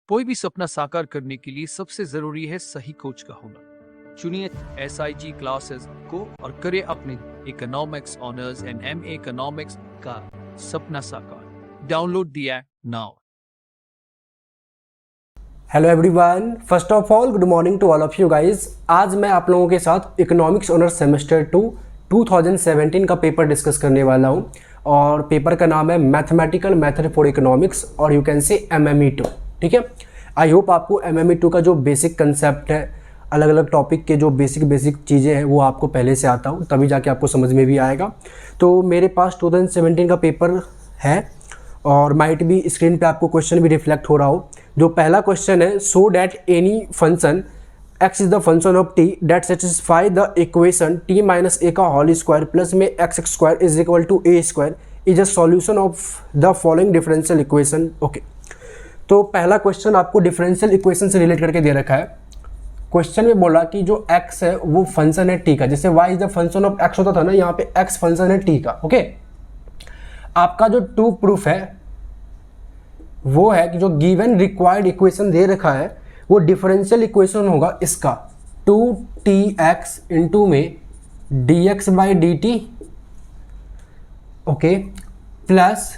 कोई भी सपना साकार करने के लिए सबसे जरूरी है सही कोच का होना। चुनिए SIG क्लासेस को और करें अपने economics honours and MA economics का सपना साकार। Download the app now. Hello everyone, first of all good morning to all of you guys. आज मैं आप लोगों के साथ इकोनॉमिक्स ऑनर्स सेमेस्टर 2 2017 का पेपर डिस्कस करने वाला हूं और पेपर का नाम है मैथमेटिकल मेथड फॉर इकोनॉमिक्स और यू कैन से MME 2। ठीक है, आई होप आपको MME 2 का जो बेसिक कंसेप्ट है, अलग अलग टॉपिक के जो बेसिक चीज़ें हैं वो आपको पहले से आता हो, तभी जाके आपको समझ में भी आएगा। तो मेरे पास 2017 का पेपर है और माइट भी स्क्रीन पे आपको क्वेश्चन भी रिफ्लेक्ट हो रहा हो। जो पहला क्वेश्चन है, so that any function x is the function of t that satisfy the equation t minus a का होल स्क्वायर प्लस में x square is equal to a square is a solution of the following differential equation. Okay, तो पहला question आपको differential equation से relate करके दे रखा है। Question में बोला कि जो x है वो फंक्शन है t का, जैसे y is the function of x होता था ना, यहाँ पे x फंक्शन है t का। ओके, आपका जो टू प्रूफ है वो है कि जो गिवन रिक्वायर्ड इक्वेशन दे रखा है वो डिफरेंशियल इक्वेशन होगा इसका 2tx इंटू में dx by dt, okay, plus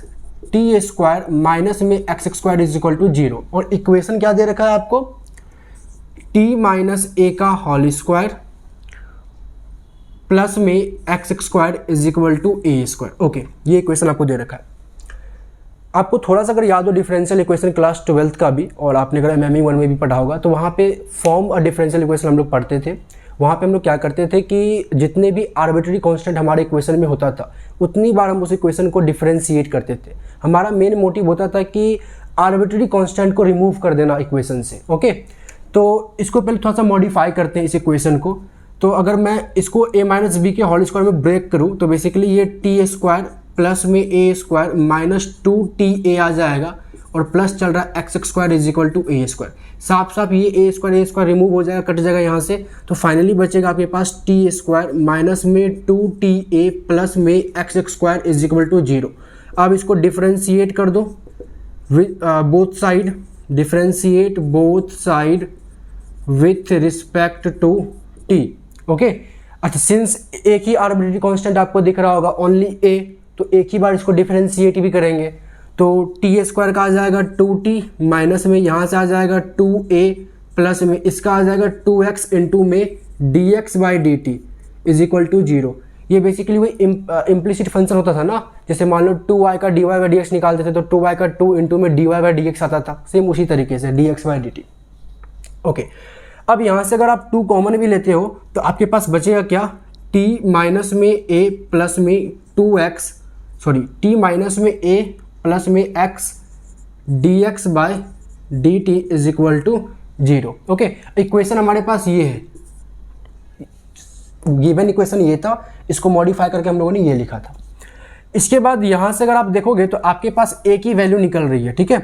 T square minus में x square is equal to 0। और इक्वेशन क्या दे रखा है आपको, t माइनस ए का होल स्क्वायर प्लस में x square is equal to a square. Okay, ये इक्वेशन आपको दे रखा है। आपको थोड़ा सा अगर याद हो डिफरेंशियल इक्वेशन क्लास 12th का भी, और आपने अगर MME 1 में भी पढ़ा होगा, तो वहाँ पे फॉर्म और डिफरेंशियल इक्वेशन हम लोग पढ़ते थे। वहाँ पे हम लोग क्या करते थे कि जितने भी आर्बिट्री कांस्टेंट हमारे इक्वेशन में होता था उतनी बार हम उस इक्वेशन को डिफरेंशिएट करते थे। हमारा मेन मोटिव होता था कि आर्बिट्री कांस्टेंट को रिमूव कर देना इक्वेशन से। ओके, तो इसको पहले थोड़ा सा मॉडिफाई करते हैं इस इक्वेशन को। तो अगर मैं इसको a माइनस बी के होल स्क्वायर में ब्रेक करूँ तो बेसिकली ये टी स्क्वायर प्लस में ए स्क्वायर माइनस 2ta आ जाएगा और प्लस चल रहा है x square is equal to a square. साफ साफ ये ए स्क्वायर रिमूव हो जाएगा, कट जाएगा यहाँ से, तो फाइनली बचेगा आपके पास टी स्क्वायर माइनस में 2ta प्लस में x square is equal to 0। अब इसको डिफ्रेंशिएट कर दो both side, differentiate both side with respect to t. Okay, अच्छा, सिंस एक ही आर्बिट्री कांस्टेंट आपको दिख रहा होगा ओनली a, तो एक ही बार इसको डिफरेंशिएट भी करेंगे। तो टी स्क्वायर का आ जाएगा 2t माइनस में यहाँ से आ जाएगा 2a प्लस में इसका आ जाएगा 2x इंटू में dx by dt is equal to 0। ये बेसिकली वही इम्प्लिसिट फंक्शन होता था ना, जैसे मान लो 2y का dy बाई dx निकालते थे तो 2y का 2 इंटू में dy बाई dx आता था, सेम उसी तरीके से dx बाई dt। ओके, अब यहाँ से अगर आप 2 कॉमन भी लेते हो तो आपके पास बचेगा क्या, t माइनस में a प्लस में 2x, सॉरी t माइनस में a प्लस में x dx by dt is equal to 0। Okay, equation हमारे पास ये है, गिवन इक्वेशन ये था, इसको मॉडिफाई करके हम लोगों ने ये लिखा था। इसके बाद यहाँ से अगर आप देखोगे तो आपके पास a की वैल्यू निकल रही है। ठीक है,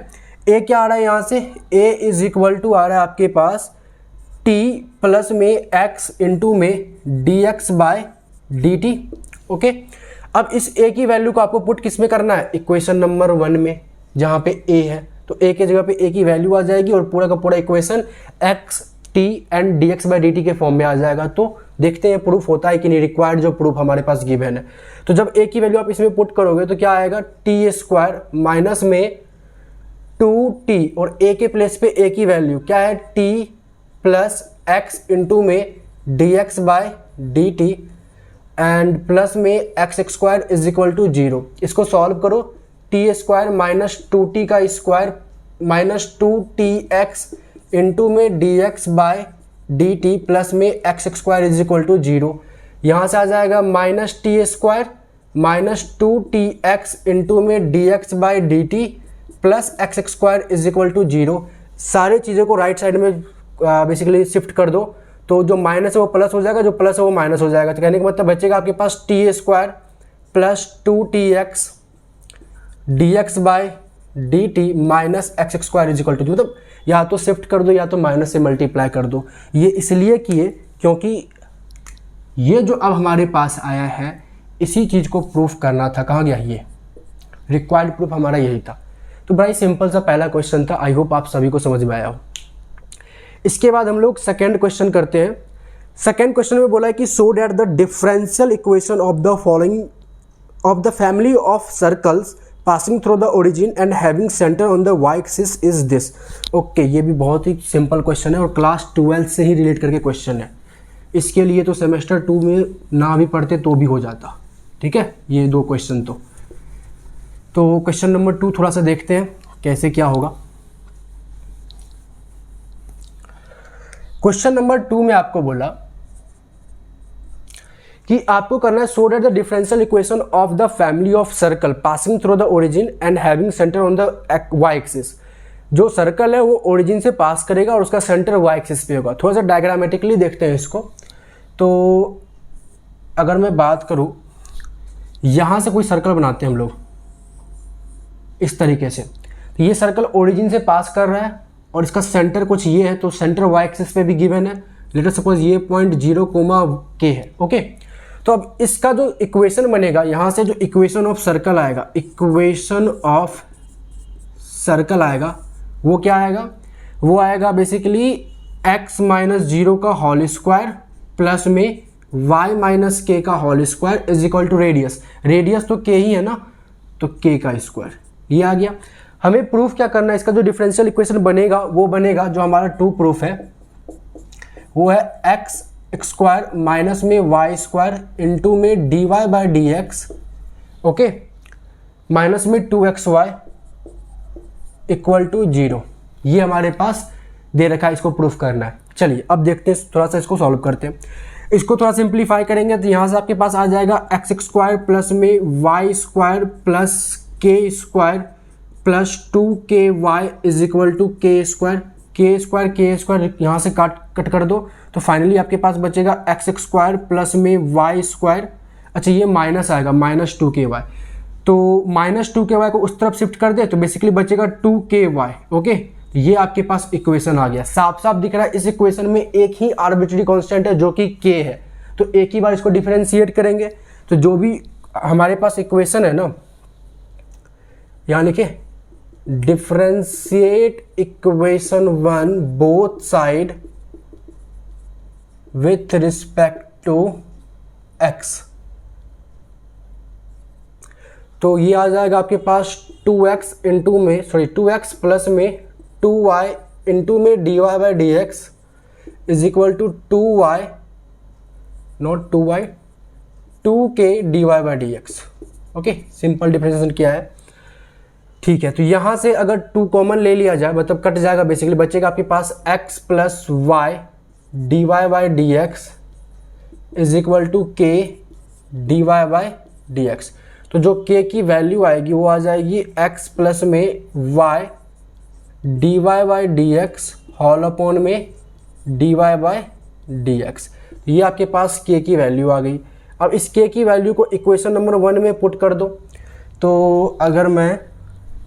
a क्या आ रहा है यहाँ से, a इज इक्वल टू आ रहा है आपके पास t प्लस में x इंटू में dx बाय dt। ओके, अब इस a की वैल्यू को आपको पुट किस में करना है, इक्वेशन नंबर 1 में, जहाँ पे a है, तो a के जगह पे a की वैल्यू आ जाएगी और पूरा का पूरा equation x t and dx by dt के फॉर्म में आ जाएगा। तो देखते हैं प्रूफ होता है कि नहीं, रिक्वायर्ड जो प्रूफ हमारे पास गिवन है। तो जब a की वैल्यू आप इसमें पुट करोगे तो क्या आएगा, टी स्क्वायर माइनस में 2t और a के प्लेस पे a की वैल्यू क्या है, t प्लस x इंटू में dx by dt and plus में x square is equal to 0। इसको सॉल्व करो, टी स्क्वायर माइनस 2t का स्क्वायर माइनस 2tx इंटू में dx बाय dt प्लस में x square is equal to 0। यहाँ से आ जाएगा minus T square minus 2tx into में dx by dt plus X square is equal to 0। सारे चीज़ों को राइट साइड में बेसिकली शिफ्ट कर दो, तो जो माइनस है वो प्लस हो जाएगा, जो प्लस है वो माइनस हो जाएगा। तो कहने का मतलब बचेगा आपके पास T square plus 2tx dx by dt minus x square is equal to, मतलब या तो शिफ्ट कर दो या तो माइनस से मल्टीप्लाई कर दो। ये इसलिए किए क्योंकि ये जो अब हमारे पास आया है इसी चीज़ को प्रूफ करना था। कहाँ गया, ये रिक्वायर्ड प्रूफ हमारा यही था। तो बड़ा ही सिंपल सा पहला क्वेश्चन था, आई होप आप सभी को समझ में आया हो। इसके बाद हम लोग सेकेंड क्वेश्चन करते हैं। सेकेंड क्वेश्चन में बोला है कि so that the differential equation of the following of the family of circles passing through the origin and having centre on the y axis is this. Okay, ये भी बहुत ही सिंपल क्वेश्चन है और क्लास 12 से ही रिलेट करके question है। इसके लिए तो सेमेस्टर 2 में ना भी पढ़ते तो भी हो जाता। ठीक है, ये दो क्वेश्चन तो क्वेश्चन नंबर 2 थोड़ा सा देखते हैं कैसे क्या होगा। क्वेश्चन नंबर 2 में आपको बोला कि आपको करना है so that the differential equation of the family of circle passing through the origin and having centre on the y axis. जो सर्कल है वो ओरिजिन से पास करेगा और उसका सेंटर वाई एक्सिस पे होगा। थोड़ा सा डायग्रामेटिकली देखते हैं इसको। तो अगर मैं बात करूं, यहां से कोई सर्कल बनाते हैं हम लोग इस तरीके से। तो ये सर्कल ओरिजिन से पास कर रहा है और इसका सेंटर कुछ ये है, तो सेंटर वाई एक्सिस पे भी गिवन है। लेटर सपोज ये पॉइंट 0,k है। ओके, तो अब इसका जो इक्वेशन बनेगा, यहाँ से जो इक्वेशन ऑफ सर्कल आएगा, इक्वेशन ऑफ सर्कल आएगा, वो क्या आएगा? वो आएगा बेसिकली x माइनस 0 का होल स्क्वायर प्लस में y माइनस k का whole square is equal to radius. Radius तो k ही है ना, तो k का स्क्वायर। ये आ गया। हमें प्रूफ क्या करना है? इसका जो डिफरेंशियल इक्वेशन बनेगा वो बनेगा जो हमारा 2 प्रूफ है, वो है x स्क्वायर माइनस में y स्क्वायर इंटू में dy by D x, okay, minus में 2xy इक्वल टू 0। ये हमारे पास दे रखा है, इसको प्रूफ करना है। चलिए अब देखते हैं, थोड़ा सा इसको सॉल्व करते हैं। इसको थोड़ा सिंप्लीफाई करेंगे तो यहाँ से आपके पास आ जाएगा x स्क्वायर प्लस में y square plus k square plus 2ky is equal to k square यहाँ से कट कर दो, तो फाइनली आपके पास बचेगा x स्क्वायर प्लस में y स्क्वायर। अच्छा, ये माइनस आएगा माइनस 2ky, तो माइनस 2ky को उस तरफ शिफ्ट कर दे तो बेसिकली बचेगा 2ky। ओके, ये आपके पास इक्वेशन आ गया। साफ साफ दिख रहा है इस इक्वेशन में एक ही आर्बिट्री कांस्टेंट है जो कि k है, तो एक ही बार इसको डिफरेंशिएट करेंगे तो जो भी हमारे पास इक्वेशन है ना, यानी कि differentiate equation 1 both side with respect to x, तो ये आ जाएगा आपके पास 2x इंटू में 2x प्लस में 2y इंटू में dy by D x is equal to 2y not 2y 2k dy by D x. Okay, simple differentiation किया है। ठीक है, तो यहाँ से अगर 2 कॉमन ले लिया जाए मतलब कट जाएगा, बेसिकली बचेगा आपके पास x plus y dy by D x is equal to k dy by D x. तो जो k की वैल्यू आएगी वो आ जाएगी x प्लस में y dy by D x whole upon में dy बाई डी एक्स। ये आपके पास k की वैल्यू आ गई। अब इस k की वैल्यू को इक्वेशन नंबर 1 में पुट कर दो। तो अगर मैं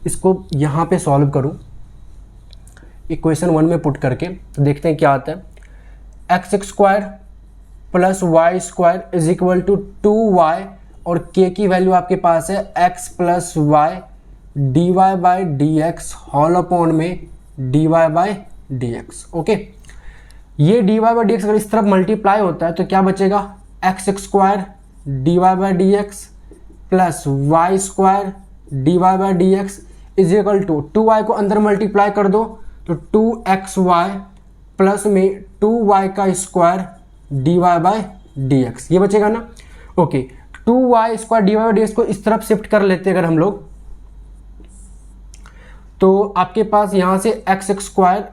इसको यहाँ पे सॉल्व करूँ इक्वेशन 1 में पुट करके, तो देखते हैं क्या आता है। x square plus Y square is equal to 2y और k की वैल्यू आपके पास है x plus y d y by D x whole upon में dy by D x. Okay, ये dy बाई डी एक्स अगर इस तरफ मल्टीप्लाई होता है तो क्या बचेगा? x square dy by D x plus Y square dy by D x is equal to 2y को अंदर मल्टीप्लाई कर दो तो 2xy प्लस में 2y का square dy by D x, ये बचेगा ना। Okay, 2y square dy by D X को इस तरफ शिफ्ट कर लेते हैं अगर हम लोग, तो आपके पास यहाँ से x square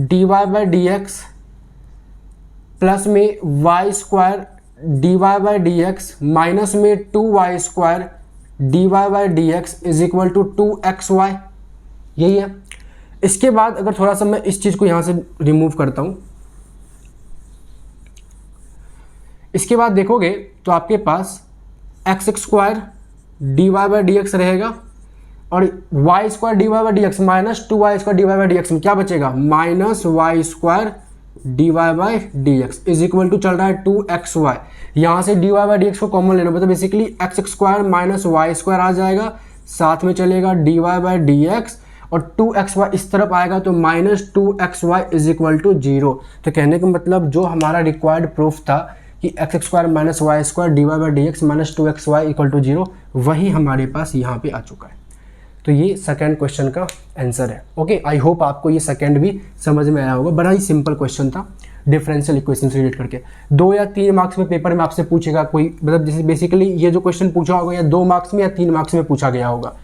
dy by D x plus में y square dy by D x minus में 2y square dy by D x is equal to 2xy, यही है। इसके बाद अगर थोड़ा सा मैं इस चीज़ को यहाँ से रिमूव करता हूँ, इसके बाद देखोगे तो आपके पास x square dy by D X रहेगा और y square dy by D x minus 2y square dy by D X में क्या बचेगा? Minus y square dy by D x is equal to चल रहा है 2xy। यहाँ से dy बाई डी एक्स को कॉमन लेना, मतलब basically x square minus Y square आ जाएगा, साथ में चलेगा dy बाई डी एक्स, और 2xy इस तरफ आएगा तो minus 2xy is equal to 0। तो कहने का मतलब जो हमारा रिक्वायर्ड प्रूफ था कि x square minus Y square d y by D x minus 2xy equal to 0, वही हमारे पास यहाँ पे आ चुका है। तो ये सेकंड क्वेश्चन का आंसर है। ओके, आई होप आपको ये सेकंड भी समझ में आया होगा। बड़ा ही सिंपल क्वेश्चन था डिफरेंशियल इक्वेशन से रिलेट करके। 2 या 3 मार्क्स में पेपर में आपसे पूछेगा कोई, मतलब जैसे बेसिकली ये जो क्वेश्चन पूछा होगा या 2 मार्क्स में या 3 मार्क्स में पूछा गया होगा,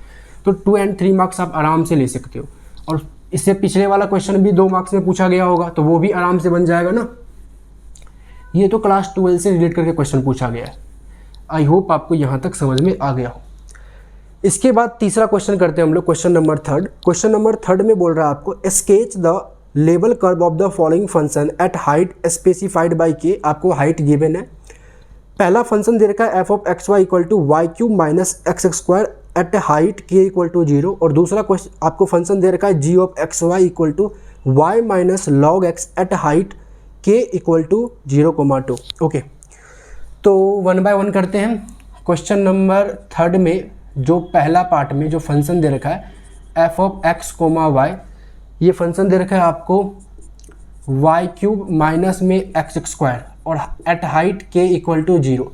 तो 2 और 3 मार्क्स आप आराम से ले सकते हो। और इससे पिछले वाला क्वेश्चन भी 2 मार्क्स में पूछा गया होगा तो वो भी आराम से बन जाएगा ना। ये तो क्लास 12 से रिलेट करके क्वेश्चन पूछा गया है। आई होप आपको यहाँ तक समझ में आ गया हो। इसके बाद तीसरा क्वेश्चन करते हैं हम लोग, क्वेश्चन नंबर 3। क्वेश्चन नंबर 3 में बोल रहा है आपको sketch the level curve of the following function at height specified by के। आपको हाइट गिवन है। पहला फंक्शन दे रखा है F of x Y equal to Y cube minus x square at height के इक्वल टू 0, और दूसरा क्वेश्चन आपको फंक्शन दे रखा है G of x Y equal to Y minus log x at height के इक्वल टू 0,2। ओके, तो 1 bye 1 करते हैं। क्वेश्चन नंबर 3 में जो पहला पार्ट में जो फंक्शन दे रखा है F of x comma y, ये फंक्शन दे रखा है आपको वाई क्यूब माइनस में एक्स स्क्वायर और एट हाइट के इक्वल टू 0।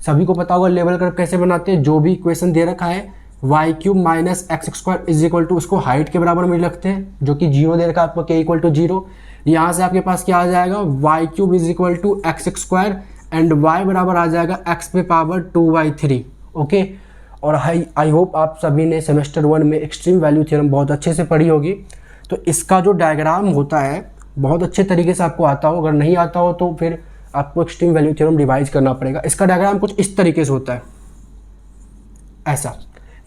सभी को पता होगा लेवल कर्व कैसे बनाते हैं। जो भी इक्वेशन दे रखा है y cube minus x square is equal to उसको हाइट के बराबर में रखते हैं, जो कि 0 दे रखा है आपको के इक्वल टू 0। यहाँ से आपके पास क्या आ जाएगा y cube is equal to x square and y बराबर आ जाएगा एक्स पे पावर 2/3। ओके, और आई होप आप सभी ने सेमेस्टर 1 में एक्सट्रीम वैल्यू थ्योरम बहुत अच्छे से पढ़ी होगी। तो इसका जो डायग्राम होता है बहुत अच्छे तरीके से आपको आता हो, अगर नहीं आता हो तो फिर आपको एक्सट्रीम वैल्यू थ्योरम रिवाइज करना पड़ेगा। इसका डायग्राम कुछ इस तरीके से होता है, ऐसा।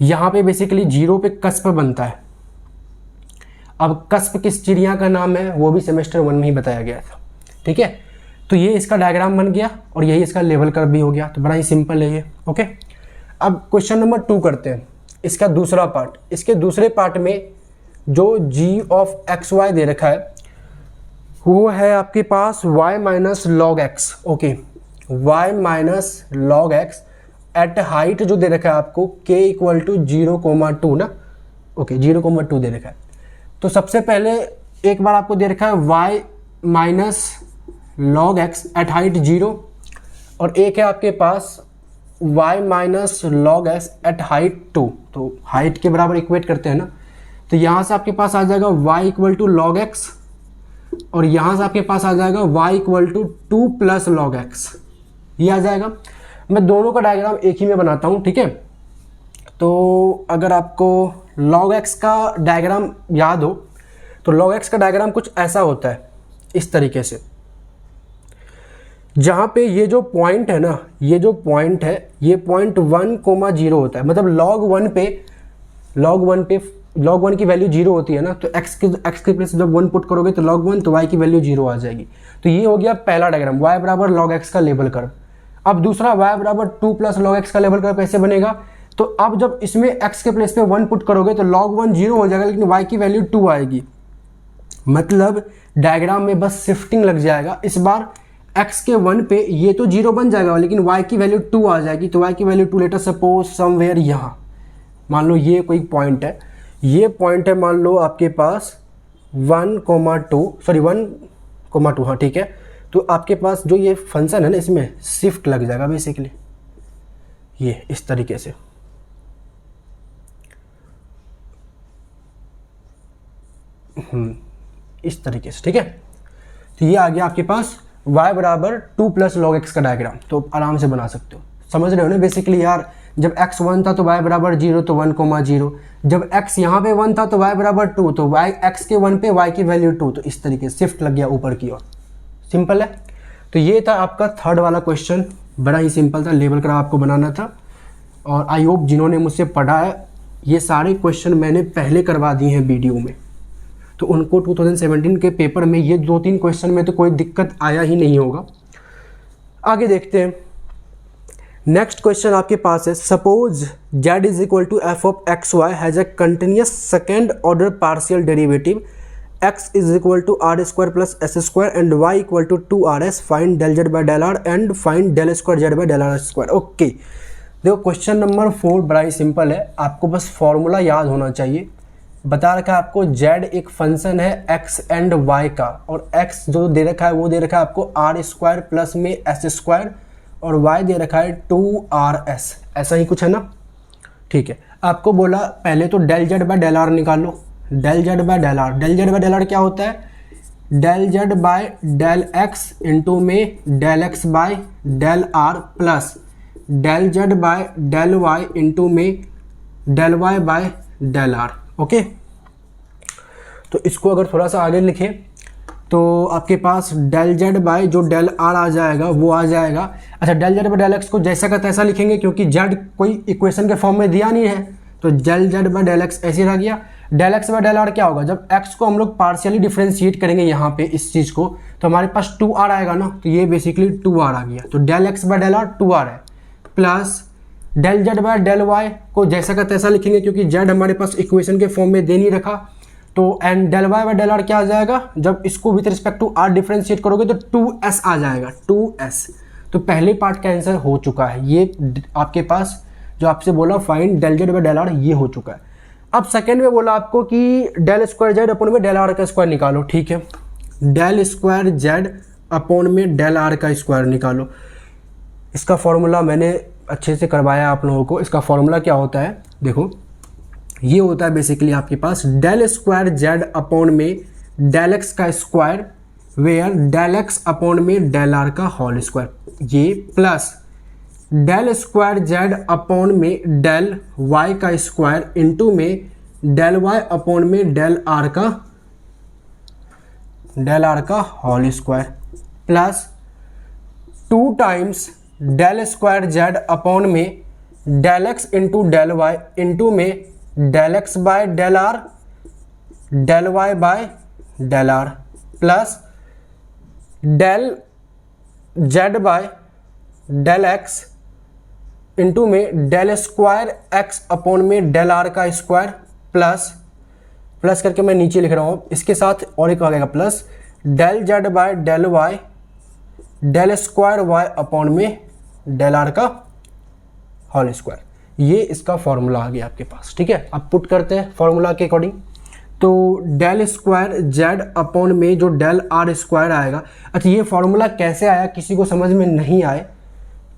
यहाँ पे बेसिकली 0 पे कस्प बनता है। अब कस्प किस चिड़िया का नाम है वो भी सेमेस्टर 1 में ही बताया गया था। ठीक है, तो ये इसका डायग्राम बन गया और यही इसका लेवल कर्व भी हो गया। तो बड़ा ही सिंपल है ये। ओके, अब क्वेश्चन नंबर 2 करते हैं, इसका दूसरा पार्ट। इसके दूसरे पार्ट में जो g ऑफ एक्स वाई दे रखा है वो है आपके पास y minus log x. Okay, y minus log x at height जो दे रखा है आपको k इक्वल टू 0,2 ना। ओके, 0,2 दे रखा है। तो सबसे पहले एक बार आपको दे रखा है y minus log x at height 0, और एक है आपके पास y minus log x at height 2। तो हाइट के बराबर इक्वेट करते हैं ना, तो यहाँ से आपके पास आ जाएगा y equal to log x, और यहाँ से आपके पास आ जाएगा y equal to 2 plus log x, ये आ जाएगा। मैं दोनों का डायग्राम एक ही में बनाता हूँ। ठीक है, तो अगर आपको log x का डायग्राम याद हो तो log x का डायग्राम कुछ ऐसा होता है, इस तरीके से, जहाँ पे ये जो पॉइंट है ना, ये जो पॉइंट है ये पॉइंट 1,0 होता है। मतलब log 1 की वैल्यू 0 होती है ना, तो x के प्लेस जब 1 पुट करोगे तो log 1, तो y की वैल्यू 0 आ जाएगी। तो ये हो गया पहला डायग्राम, y बराबर log x का लेवल कर्व। अब दूसरा y बराबर 2 प्लस log x का लेवल कर्व कैसे बनेगा, तो अब जब इसमें x के प्लेस पे 1 पुट करोगे तो log 1 0 हो जाएगा, लेकिन y की वैल्यू 2 आएगी। मतलब डायग्राम में बस शिफ्टिंग लग जाएगा। इस बार x के 1 पे ये तो 0 बन जाएगा, लेकिन y की वैल्यू 2 आ जाएगी। तो y की वैल्यू 2 लेटर सपोज समवेयर यहाँ, मान लो ये कोई पॉइंट है, ये पॉइंट है मान लो आपके पास 1,2 हाँ ठीक है। तो आपके पास जो ये फंक्शन है ना, इसमें शिफ्ट लग जाएगा बेसिकली, ये इस तरीके से। इस तरीके से, ठीक है। तो ये आ गया आपके पास y बराबर 2 प्लस लॉग एक्स का डायग्राम। तो आराम से बना सकते हो, समझ रहे हो ना। बेसिकली यार जब x 1 था तो y बराबर 0, तो 1,0। जब x यहाँ पे 1 था तो y बराबर 2, तो y x के 1 पे y की वैल्यू 2, तो इस तरीके से शिफ्ट लग गया ऊपर की ओर। सिंपल है। तो ये था आपका थर्ड वाला क्वेश्चन, बड़ा ही सिंपल था, लेवल कर्व आपको बनाना था। और आई होप जिन्होंने मुझसे पढ़ा है, ये सारे क्वेश्चन मैंने पहले करवा दिए हैं वीडियो में, तो उनको 2017 के पेपर में ये 2-3 क्वेश्चन में तो कोई दिक्कत आया ही नहीं होगा। आगे देखते हैं। नेक्स्ट क्वेश्चन आपके पास है, suppose z is equal to f of x y has a continuous second order partial derivative x is equal to r square plus s square and y equal to 2 RS, find del z by del r and find del square z by del r square. Okay, देखो question number 4 बड़ा ही simple है, आपको बस formula याद होना चाहिए। बता रखा है आपको z एक फंक्शन है x एंड y का, और x जो दे रखा है वो दे रखा है आपको r स्क्वायर प्लस में s स्क्वायर, और y दे रखा है 2rs, ऐसा ही कुछ है ना। ठीक है, आपको बोला पहले तो del z by del r निकालो। Del z by del r, del z by del r क्या होता है, del z by del x into में del x by del r plus del z by del y into में del y by del r। Okay, तो इसको अगर थोड़ा सा आगे लिखें तो आपके पास डेल z बाय जो डेल r आ जाएगा वो आ जाएगा। अच्छा, del z by del x को जैसा का तैसा लिखेंगे क्योंकि z कोई इक्वेशन के फॉर्म में दिया नहीं है, तो del z by del x ऐसे रह गया। Del x by del r क्या होगा, जब x को हम लोग पार्शियली डिफ्रेंशिएट करेंगे यहाँ पे इस चीज़ को, तो हमारे पास 2r आएगा ना, तो ये बेसिकली 2r आ गया। तो del x by del r 2r है, plus del z by del y को जैसा का तैसा लिखेंगे क्योंकि z हमारे पास इक्वेशन के फॉर्म में दे नहीं रखा, तो and del y by del r क्या आ जाएगा, जब इसको with respect to r differentiate करोगे तो 2s आ जाएगा, 2s। तो पहले पार्ट का आंसर हो चुका है, ये आपके पास जो आपसे बोला find del z by del r, ये हो चुका है। अब सेकेंड में बोला आपको कि डेल स्क्वायर z अपॉन में डेल r का स्क्वायर निकालो। ठीक है, डेल स्क्वायर z अपॉन में डेल r का स्क्वायर निकालो। इसका फॉर्मूला मैंने अच्छे से करवाया आप लोगों को। इसका फॉर्मूला क्या होता है, देखो ये होता है बेसिकली आपके पास डेल स्क्वायर z अपॉन में डेल x का square, where del x upon में डेल r का होल स्क्वायर, ये plus del square z upon में डेल y का स्क्वायर इंटू में डेल y अपॉन में डेल r का whole square, plus 2 times del square z upon में del x into del y into में del x by del r, del y by del r, plus del z by del x into में del square x upon में del r का square, plus करके मैं नीचे लिख रहा हूँ, इसके साथ और एक आ जाएगा plus del z by del y, del square y upon में डेल r का होल स्क्वायर। ये इसका फॉर्मूला आ गया आपके पास। ठीक है, अब पुट करते हैं फॉर्मूला के अकॉर्डिंग। तो डेल स्क्वायर z अपॉन में जो डेल r स्क्वायर आएगा। अच्छा, ये फॉर्मूला कैसे आया, किसी को समझ में नहीं आए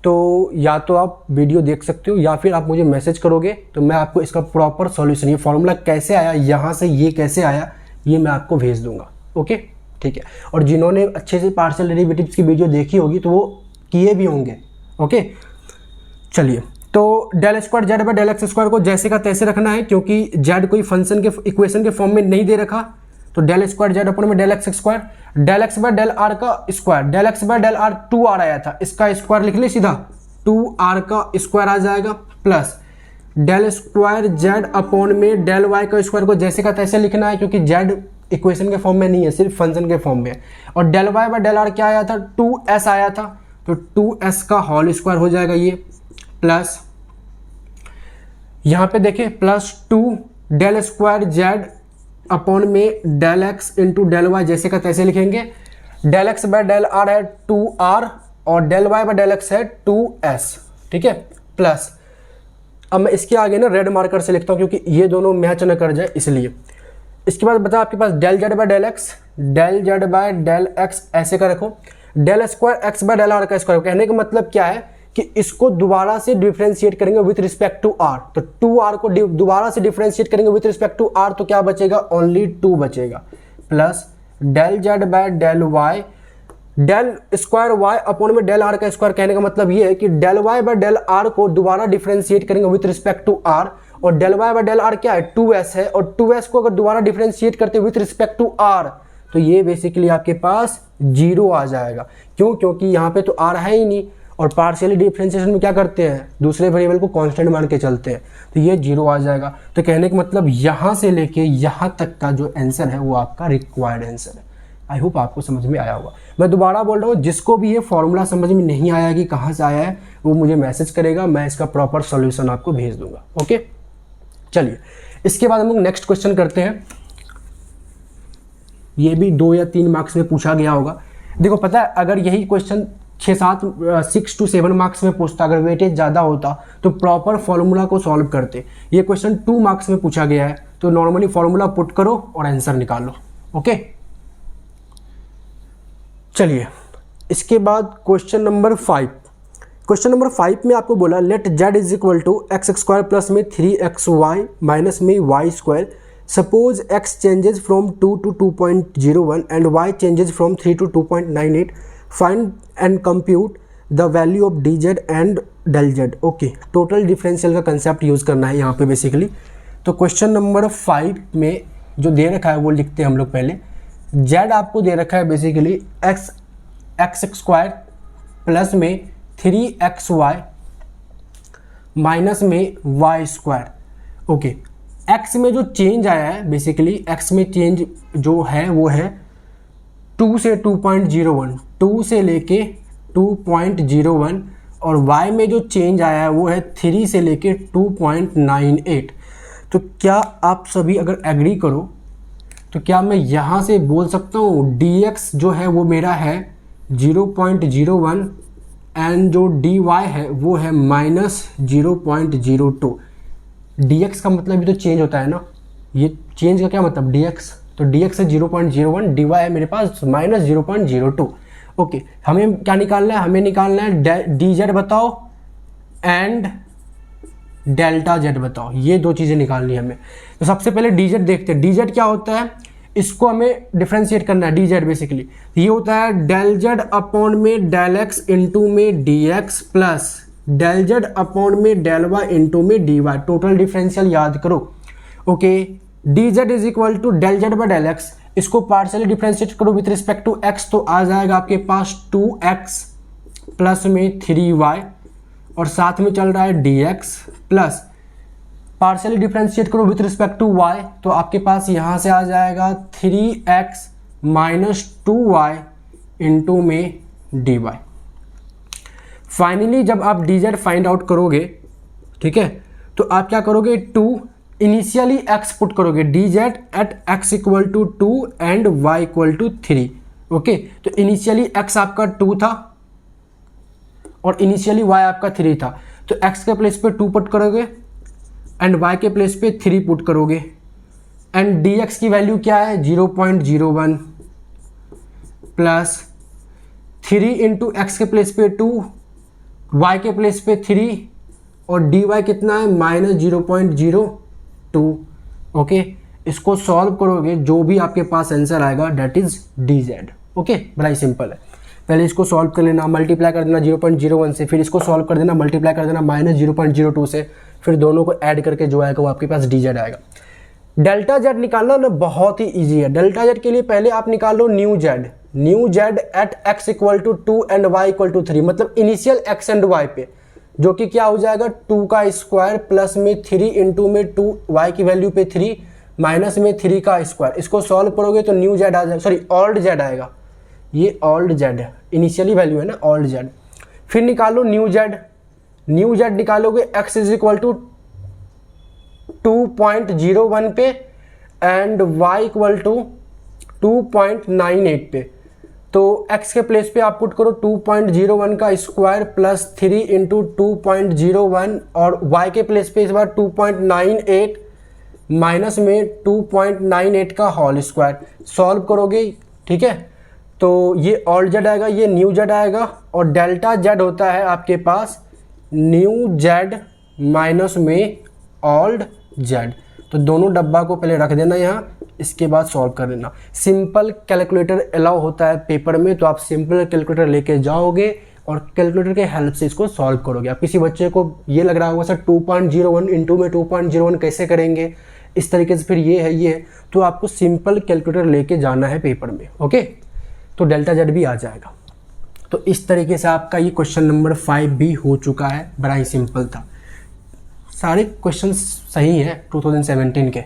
तो या तो आप वीडियो देख सकते हो या फिर आप मुझे मैसेज करोगे तो मैं आपको इसका प्रॉपर सॉल्यूशन, ये फॉर्मूला कैसे आया, यहाँ से ये कैसे आया, ये मैं आपको भेज दूंगा। ओके, ठीक है। और जिन्होंने अच्छे से पार्शियल डेरिवेटिव्स की वीडियो देखी होगी तो वो किए भी होंगे। ओके, चलिए, तो del square z by del x square को जैसे का तैसे रखना है क्योंकि जेड कोई फंक्शन के इक्वेशन के फॉर्म में नहीं दे रखा, तो डेल स्क्वायर जेड अपॉन में del x square, del X by del are का square, del X by del R 2r आया था, इसका स्क्वायर लिख ले सीधा, 2r का स्क्वायर आ जाएगा, plus del square Z upon में डेल वाई का स्क्वायर को जैसे का तैसे लिखना है क्योंकि जेड इक्वेशन के फॉर्म में नहीं है, सिर्फ फंक्शन के फॉर्म में है। और del Y by del r क्या आया था, 2s आया था, तो 2s का होल स्क्वायर हो जाएगा ये, प्लस यहाँ पे देखें plus 2 del square Z upon में del X into del Y जैसे का तैसे लिखेंगे, del X by del R है 2r और del Y by del X है 2s। ठीक है, प्लस अब मैं इसके आगे ना रेड मार्कर से लिखता हूँ क्योंकि ये दोनों मैच न कर जाए इसलिए। इसके बाद बता आपके पास del Z by del X, del Z by del X ऐसे का रखो, del square X by del are का स्क्वायर। कहने का मतलब क्या है कि इसको दोबारा से डिफरेंशिएट करेंगे विथ रिस्पेक्ट टू आर, तो 2r को दोबारा से डिफरेंशिएट करेंगे विथ रिस्पेक्ट टू आर, तो क्या बचेगा, ओनली 2 बचेगा, plus del Z by del y, del square y upon में डेल आर का स्क्वायर। कहने का मतलब ये है कि del Y by del r को दोबारा डिफरेंशिएट करेंगे विथ रिस्पेक्ट टू आर, और del Y by del r क्या है, 2s है, और 2s को अगर दोबारा डिफरेंशिएट करते विथ रिस्पेक्ट टू आर तो ये बेसिकली आपके पास 0 आ जाएगा। क्यों, क्योंकि यहाँ पे तो r है ही नहीं, और पार्शियली डिफरेंशिएशन में क्या करते हैं, दूसरे वेरिएबल को कांस्टेंट मान के चलते हैं, तो ये 0 आ जाएगा। तो कहने का मतलब यहाँ से लेके यहाँ तक का जो आंसर है वो आपका रिक्वायर्ड आंसर है। आई होप आपको समझ में आया होगा। मैं दोबारा बोल रहा हूँ, जिसको भी ये फॉर्मूला समझ में नहीं आया कि कहाँ से आया है वो मुझे मैसेज करेगा, मैं इसका प्रॉपर सोल्यूशन आपको भेज दूंगा। ओके, चलिए इसके बाद हम लोग नेक्स्ट क्वेश्चन करते हैं। ये भी 2 या 3 मार्क्स में पूछा गया होगा। देखो पता है, अगर यही क्वेश्चन 6 to 7 मार्क्स में पूछता, अगर वेटेज ज़्यादा होता तो प्रॉपर फॉर्मूला को सॉल्व करते। ये क्वेश्चन 2 मार्क्स में पूछा गया है, तो नॉर्मली फॉर्मूला पुट करो और आंसर निकालो। ओके, चलिए इसके बाद क्वेश्चन नंबर 5। क्वेश्चन नंबर 5 में आपको बोला let z is equal to x square plus में 3xy माइनस में y square. Suppose x changes from 2 to 2.01 and y changes from 3 to 2.98। Find and compute the value of dz एंड del z। Okay, total differential का concept use करना है यहाँ पे basically. तो question number 5 में जो दे रखा है वो लिखते हैं हम लोग पहले। z आपको दे रखा है बेसिकली एक्स स्क्वायर प्लस में 3xy माइनस में y स्क्वायर। ओके, x में जो चेंज आया है बेसिकली, x में चेंज जो है वो है 2 से 2.01, 2 से लेके 2.01, और y में जो चेंज आया है वो है 3 से लेके 2.98। तो क्या आप सभी अगर एग्री करो तो क्या मैं यहाँ से बोल सकता हूँ dx जो है वो मेरा है 0.01 एंड जो dy है वो है -0.02। dx का मतलब भी तो चेंज होता है ना, ये चेंज का क्या मतलब dx, तो dx है 0.01, dy है मेरे पास -0.02। ओके, हमें क्या निकालना है, हमें निकालना है dz बताओ एंड डेल्टा z बताओ, ये दो चीज़ें निकालनी है हमें। तो सबसे पहले dz देखते हैं, dz क्या होता है, इसको हमें डिफ्रेंशिएट करना है। dz बेसिकली ये होता है डेल z अपॉन में डेल x इंटू में dx plus del z upon में डेल y इंटू में dy। टोटल डिफरेंशियल याद करो। Okay, dz is equal to del z by del x, इसको पार्शियली डिफरेंशिएट करो विथ रिस्पेक्ट टू x, तो आ जाएगा आपके पास 2x प्लस में 3y और साथ में चल रहा है dx प्लस पार्शियली डिफरेंशिएट करो विथ रिस्पेक्ट टू y, तो आपके पास यहाँ से आ जाएगा 3x माइनस 2y इंटू में dy। फाइनली जब आप dz फाइंड आउट करोगे, ठीक है, तो आप क्या करोगे, 2 इनिशियली x पुट करोगे, dz at x equal to 2 and y equal to 3। Okay, तो इनिशियली x आपका 2 था और इनिशियली y आपका 3 था, तो x के प्लेस पे 2 पुट करोगे एंड y के प्लेस पे 3 पुट करोगे एंड dx की वैल्यू क्या है 0.01 प्लस 3 इंटू एक्स के प्लेस पे 2, y के प्लेस पे 3 और dy कितना है -0.02। ओके, इसको सॉल्व करोगे जो भी आपके पास आंसर आएगा डेट इज dz। ओके, बड़ा ही सिंपल है। पहले इसको सॉल्व कर लेना, मल्टीप्लाई कर देना 0.01 से, फिर इसको सॉल्व कर देना, मल्टीप्लाई कर देना -0.02 से, फिर दोनों को ऐड करके जो आएगा वो आपके पास dz आएगा। डेल्टा z निकालना ना बहुत ही इजी है। डेल्टा z के लिए पहले आप निकाल लो new z at x equal to 2 and y equal to 3, मतलब इनिशियल x एंड y पे, जो कि क्या हो जाएगा 2 का स्क्वायर प्लस में 3 इंटू में 2, y की वैल्यू पे 3 माइनस में 3 का स्क्वायर। इसको सॉल्व करोगे तो न्यू z आ जाएगा, सॉरी ओल्ड z आएगा, ये ओल्ड z है, इनिशियली वैल्यू है ना ओल्ड z। फिर निकालो न्यू z निकालोगे x इज इक्वल टू 2.01 पे एंड y इक्वल टू 2.98 पे, तो x के प्लेस पे आप पुट करो 2.01 का स्क्वायर प्लस 3 इंटू 2.01 और y के प्लेस पे इस बार 2.98 माइनस में 2.98 का होल स्क्वायर। सॉल्व करोगे, ठीक है, तो ये ओल्ड z आएगा, ये न्यू z आएगा और डेल्टा z होता है आपके पास न्यू z माइनस में ओल्ड z। तो दोनों डब्बा को पहले रख देना यहाँ, इसके बाद सॉल्व कर देना। सिंपल कैलकुलेटर अलाउ होता है पेपर में, तो आप सिंपल कैलकुलेटर लेके जाओगे और कैलकुलेटर के हेल्प से इसको सॉल्व करोगे। आप किसी बच्चे को ये लग रहा होगा सर 2.01 इंटू में 2.01 कैसे करेंगे, इस तरीके से फिर ये है, तो आपको सिंपल कैलकुलेटर लेके जाना है पेपर में। ओके, तो डेल्टा z भी आ जाएगा। तो इस तरीके से आपका ये क्वेश्चन नंबर 5 भी हो चुका है, बड़ा ही सिंपल था। सारे क्वेश्चन सही हैं 2017 के।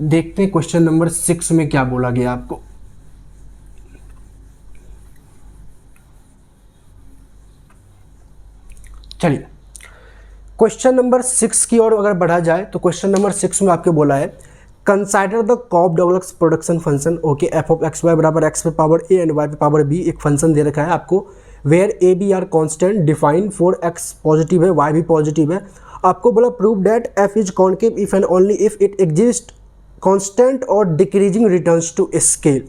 देखते हैं क्वेश्चन नंबर 6 में क्या बोला गया आपको। चलिए क्वेश्चन नंबर 6 की ओर अगर बढ़ा जाए तो क्वेश्चन नंबर 6 में आपको बोला है consider the Cobb Douglas production function, okay, F of x Y बराबर एक्स पे पावर ए एंड वाई पे पावर बी, एक फंक्शन दे रखा है आपको, where A B are constant define for X positive है वाई भी पॉजिटिव है। आपको बोला prove that F is concave if and only if it exist constant और डिक्रीजिंग रिटर्न्स टू स्केल।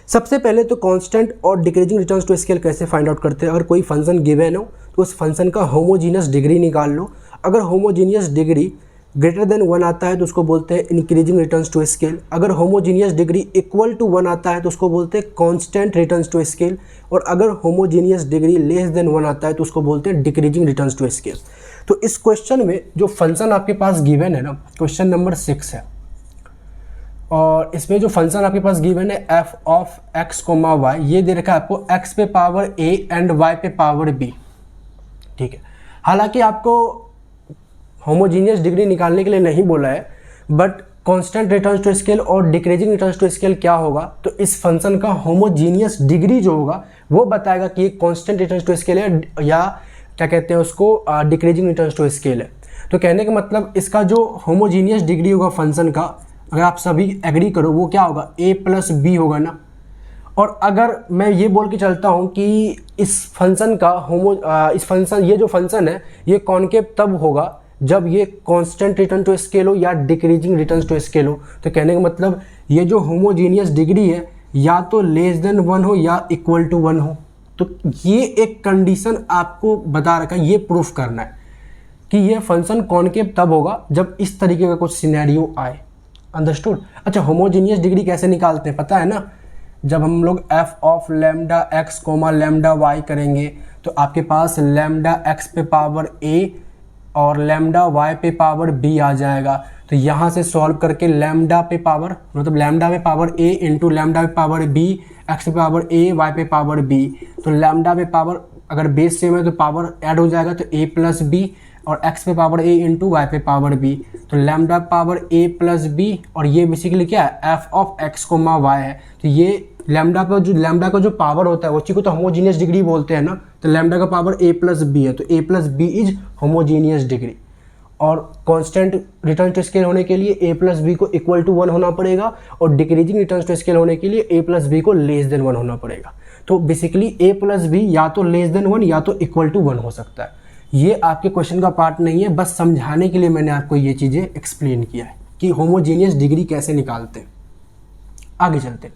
सबसे पहले तो कांस्टेंट और डिक्रीजिंग रिटर्न्स टू स्केल कैसे फाइंड आउट करते हैं, अगर कोई फंक्शन गिवन हो तो उस फंक्शन का होमोजीनियस डिग्री निकाल लो। अगर होमोजीनियस डिग्री ग्रेटर देन 1 आता है तो उसको बोलते हैं इंक्रीजिंग रिटर्न्स टू स्केल। अगर होमोजीनियस डिग्री इक्वल टू 1 आता है तो उसको बोलते हैं कांस्टेंट रिटर्न्स टू स्केल। और अगर होमोजीनियस डिग्री लेस देन 1 आता है तो उसको बोलते हैं डिक्रीजिंग रिटर्न्स टू स्केल। तो इस क्वेश्चन में जो फंक्शन आपके पास गिवन है ना, क्वेश्चन नंबर 6 है, और इसमें जो फंक्शन आपके पास गिवन है F of x comma y, ये दे रखा है आपको एक्स पे पावर ए एंड वाई पे पावर बी, ठीक है। हालांकि आपको होमोजीनियस डिग्री निकालने के लिए नहीं बोला है, but constant returns to scale और डिक्रीजिंग रिटर्न्स टू स्केल क्या होगा, तो इस फंक्शन का होमोजीनियस डिग्री जो होगा वो बताएगा कि ये कांस्टेंट रिटर्न्स टू स्केल है या क्या कहते हैं उसको डिक्रीजिंग रिटर्न्स टू स्केल है। तो कहने का मतलब इसका जो होमोजीनियस डिग्री होगा फंक्शन का, अगर आप सभी एग्री करो, वो क्या होगा a प्लस बी होगा ना। और अगर मैं ये बोल के चलता हूँ कि इस फंक्शन का ये जो फंक्शन है ये कॉन्केव तब होगा जब ये कांस्टेंट रिटर्न टू स्केल हो या डिक्रीजिंग रिटर्न टू स्केल हो। तो कहने का मतलब ये जो होमोजीनियस डिग्री है या तो लेस देन 1 हो या इक्वल टू 1 हो। तो ये एक कंडीशन आपको बता रखा है, ये प्रूफ करना है कि ये फंक्शन कॉन्केव तब होगा जब इस तरीके का कुछ सिनेरियो आए। अंडरस्टूड। अच्छा, होमोजीनियस डिग्री कैसे निकालते हैं पता है ना, जब हम लोग f of lambda x comma lambda y करेंगे तो आपके पास लैम्डा एक्स पे पावर ए और लैम्डा वाई पे पावर बी आ जाएगा। तो यहाँ से सॉल्व करके लैम्डा पे पावर मतलब लैम्डा पे पावर ए इंटू लैम्डा पे पावर बी, एक्स पे पावर ए वाई पे पावर बी। तो लैम्डा पे पावर अगर बेस सेम है तो पावर ऐड हो जाएगा, तो ए प्लस बी, और x पे पावर a इंटू वाई पे पावर b। तो lambda power a plus b, और ये बेसिकली क्या है f of x comma y है। तो ये लैम्डा का जो पावर होता है उसी को तो होमोजीनियस डिग्री बोलते हैं ना। तो लैम्डा का पावर a प्लस बी है, तो a plus B is homogeneous degree. और कांस्टेंट रिटर्न टू स्केल होने के लिए a प्लस बी को इक्वल टू 1 होना पड़ेगा, और डिक्रीजिंग रिटर्न टू स्केल होने के लिए a प्लस बी को लेस देन 1 होना पड़ेगा। तो बेसिकली a प्लस बी या तो लेस देन 1 या तो इक्वल टू 1 हो सकता है। ये आपके क्वेश्चन का पार्ट नहीं है, बस समझाने के लिए मैंने आपको ये चीज़ें एक्सप्लेन किया है कि होमोजीनियस डिग्री कैसे निकालते हैं। आगे चलते हैं।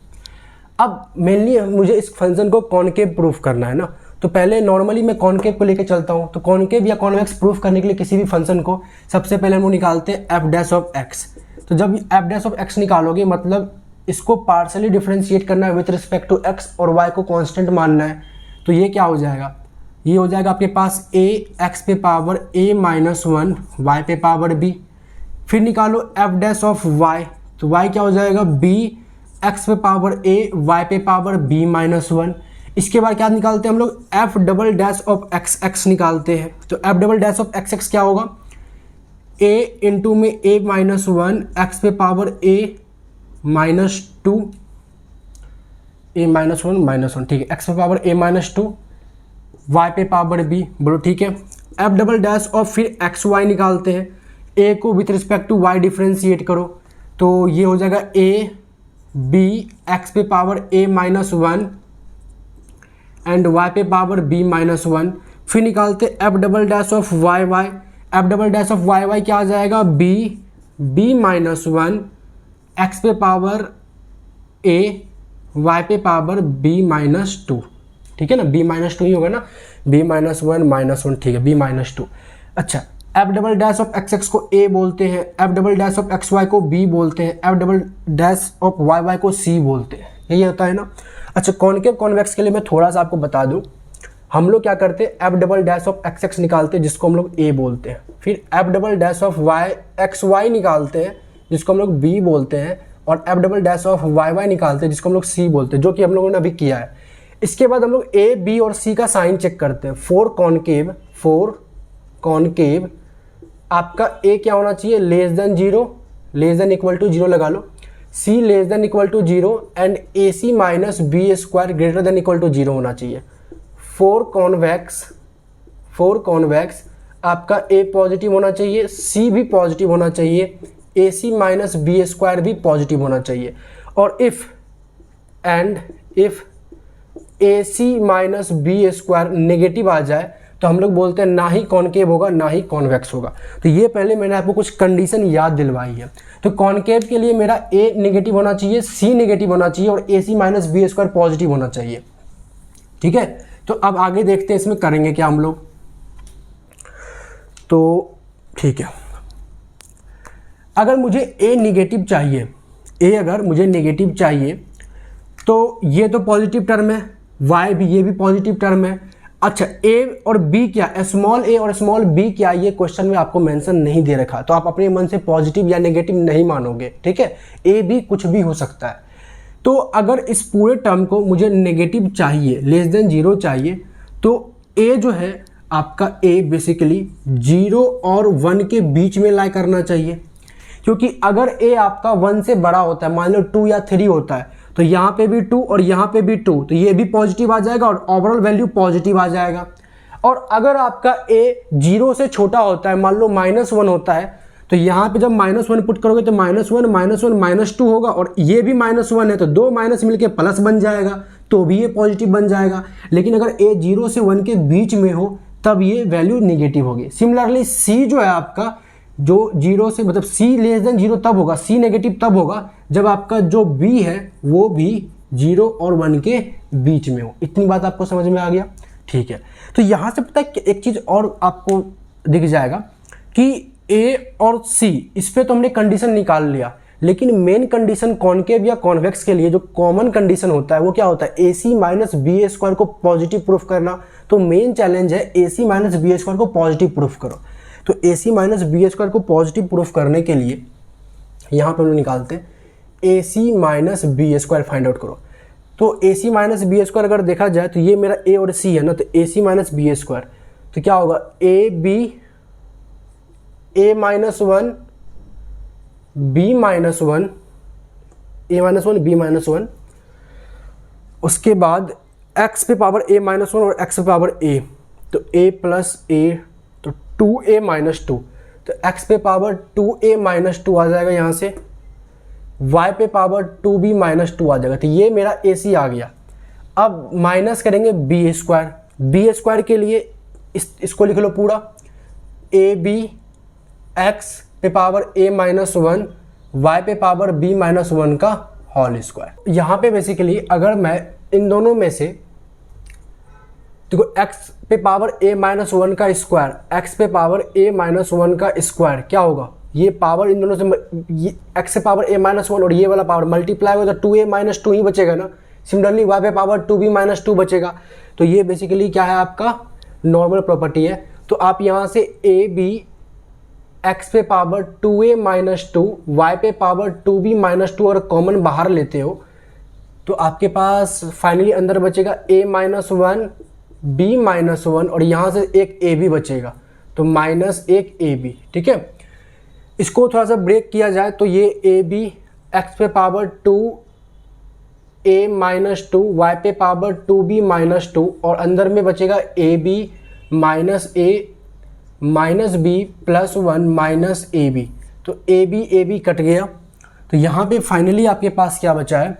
अब मेनली मुझे इस फंक्शन को कॉन्केव प्रूफ करना है ना, तो पहले नॉर्मली मैं कॉन्केव को लेकर चलता हूँ। तो कॉन्केव या कॉन्वेक्स प्रूफ करने के लिए किसी भी फंक्शन को सबसे पहले हम निकालते हैं एफ डैश ऑफ एक्स। तो जब एफ डैश ऑफ एक्स निकालोगे मतलब इसको पार्शली डिफ्रेंशिएट करना है विथ रिस्पेक्ट टू एक्स और वाई को कॉन्स्टेंट मानना है। तो ये क्या हो जाएगा, ये हो जाएगा आपके पास a एक्स पे पावर a माइनस 1 वाई पे पावर b। फिर निकालो f डैश ऑफ y, तो y क्या हो जाएगा b एक्स पे पावर a वाई पे पावर b माइनस 1। इसके बाद क्या निकालते हैं हम लोग f double dash of x x निकालते हैं। तो f double dash of x x क्या होगा a इंटू में a माइनस 1 एक्स पे power a minus 2 a minus 1 ठीक है, एक्स पे पावर a माइनस 2 y पे पावर b, बोलो ठीक है। f डबल डैश और फिर एक्स वाई निकालते हैं, a को with respect to y differentiate करो, तो ये हो जाएगा a b एक्स पे power a minus 1 and y पे पावर b माइनस 1। फिर निकालते f double dash of y y, f double dash of y y क्या आ जाएगा b माइनस 1 एक्स पे पावर a y पे पावर b माइनस 2, ठीक है ना, b माइनस 2 ही होगा ना, b माइनस 1 माइनस 1, ठीक है, b माइनस 2। अच्छा, f double dash of x x को a बोलते हैं, f double dash of x Y को b बोलते हैं, f double dash of y y को c बोलते हैं, यही होता है ना। अच्छा, कॉन्केव कॉन्वेक्स के लिए मैं थोड़ा सा आपको बता दूं, हम लोग क्या करते हैं f double dash of x x निकालते हैं जिसको हम लोग a बोलते हैं, फिर f double dash of y x y निकालते हैं जिसको हम लोग b बोलते हैं, और f double dash of y y निकालते हैं जिसको हम लोग c बोलते हैं, जो कि हम लोगों ने अभी किया है। इसके बाद हम लोग a b और c का साइन चेक करते हैं। फोर कॉन्केव आपका a क्या होना चाहिए, less than 0, less than equal to 0 लगा लो, c less than equal to 0 and ac minus B square greater than equal to 0 होना चाहिए। फोर कॉन्वेक्स आपका a पॉजिटिव होना चाहिए, c भी पॉजिटिव होना चाहिए, AC माइनस बी स्क्वायर भी पॉजिटिव होना चाहिए। और if AC minus B square negative आ जाए तो हम लोग बोलते हैं ना ही कॉनकेव होगा ना ही कॉन्वेक्स होगा। तो ये पहले मैंने आपको कुछ कंडीशन याद दिलवाई है। तो कॉनकेव के लिए मेरा A नेगेटिव होना चाहिए, C नेगेटिव होना चाहिए और AC minus B square positive होना चाहिए। ठीक है, तो अब आगे देखते हैं इसमें करेंगे क्या हम लोग। तो ठीक है, अगर मुझे A नेगेटिव चाहिए, A अगर मुझे नेगेटिव चाहिए तो ये तो पॉजिटिव टर्म है, Y भी, ये भी पॉजिटिव टर्म है। अच्छा, A और B क्या, स्मॉल a और स्मॉल b क्या, ये क्वेश्चन में आपको मेंशन नहीं दे रखा, तो आप अपने मन से पॉजिटिव या नेगेटिव नहीं मानोगे। ठीक है, A B कुछ भी हो सकता है। तो अगर इस पूरे टर्म को मुझे नेगेटिव चाहिए, लेस देन 0 चाहिए, तो A जो है आपका A बेसिकली 0 और 1 के बीच में लाई करना चाहिए। क्योंकि अगर A आपका 1 से बड़ा होता है, मान लो 2 या 3 होता है, तो यहाँ पे भी 2 और यहाँ पे भी 2, तो ये भी पॉजिटिव आ जाएगा और ओवरऑल वैल्यू पॉजिटिव आ जाएगा। और अगर आपका A 0 से छोटा होता है, मान लो -1 होता है, तो यहाँ पे जब -1 पुट करोगे तो -1 -2 होगा और ये भी -1 है, तो दो माइनस मिलके प्लस बन जाएगा, तो भी ये पॉजिटिव बन जाएगा। लेकिन अगर A 0 से 1 के बीच में हो तब ये वैल्यू निगेटिव होगी। सिमिलरली C जो है आपका, जो 0 से मतलब C लेस देन 0 तब होगा, C नेगेटिव तब होगा जब आपका जो B है वो भी 0 और 1 के बीच में हो। इतनी बात आपको समझ में आ गया? ठीक है, तो यहाँ से पता है एक चीज़ और आपको दिख जाएगा कि A और C, इस पर तो हमने कंडीशन निकाल लिया, लेकिन मेन कंडीशन कॉनकेव या कॉन्वेक्स के लिए जो कॉमन कंडीशन होता है वो क्या होता है, AC माइनस बी स्क्वायर को पॉजिटिव प्रूफ करना। तो मेन चैलेंज है AC माइनस बी स्क्वायर को पॉजिटिव प्रूफ करो। तो AC माइनस बी स्क्वायर को पॉजिटिव प्रूफ करने के लिए यहाँ पर हम निकालते हैं AC minus B square find out करो। तो AC माइनस बी स्क्वायर अगर देखा जाए तो ये मेरा A और C है ना, तो AC माइनस बी स्क्वायर तो क्या होगा, A minus 1 B minus 1, A minus 1 B minus 1, उसके बाद x पे पावर A माइनस 1 और x पे पावर A, तो A प्लस A, तो 2A माइनस 2, तो x पे पावर 2A माइनस 2 आ जाएगा यहाँ से, y पे पावर 2B माइनस 2 आ जाएगा। तो ये मेरा AC आ गया। अब माइनस करेंगे बी स्क्वायर के लिए इसको लिख लो पूरा, AB x पे पावर A माइनस 1 y पे पावर B माइनस 1 का होल स्क्वायर। यहाँ पे बेसिकली अगर मैं इन दोनों में से देखो x पे पावर A माइनस 1 का स्क्वायर, x पे पावर A माइनस 1 का स्क्वायर क्या होगा, ये पावर इन दोनों से, ये x पे पावर A माइनस 1 और ये वाला पावर मल्टीप्लाई होगा तो 2A माइनस 2 ही बचेगा ना। सिमिलरली y पे पावर 2B माइनस 2 बचेगा। तो ये बेसिकली क्या है, आपका नॉर्मल प्रॉपर्टी है। तो आप यहाँ से AB x पे पावर 2A माइनस 2 y पे पावर 2B माइनस 2 और कॉमन बाहर लेते हो तो आपके पास फाइनली अंदर बचेगा A माइनस 1 B माइनस 1 और यहाँ से एक AB बचेगा, तो माइनस एक AB। ठीक है, इसको थोड़ा सा ब्रेक किया जाए तो ये AB x पे पावर 2A माइनस 2 y पे पावर 2B माइनस 2 और अंदर में बचेगा AB minus A minus B plus 1 minus AB, तो AB कट गया। तो यहाँ पे फाइनली आपके पास क्या बचा है,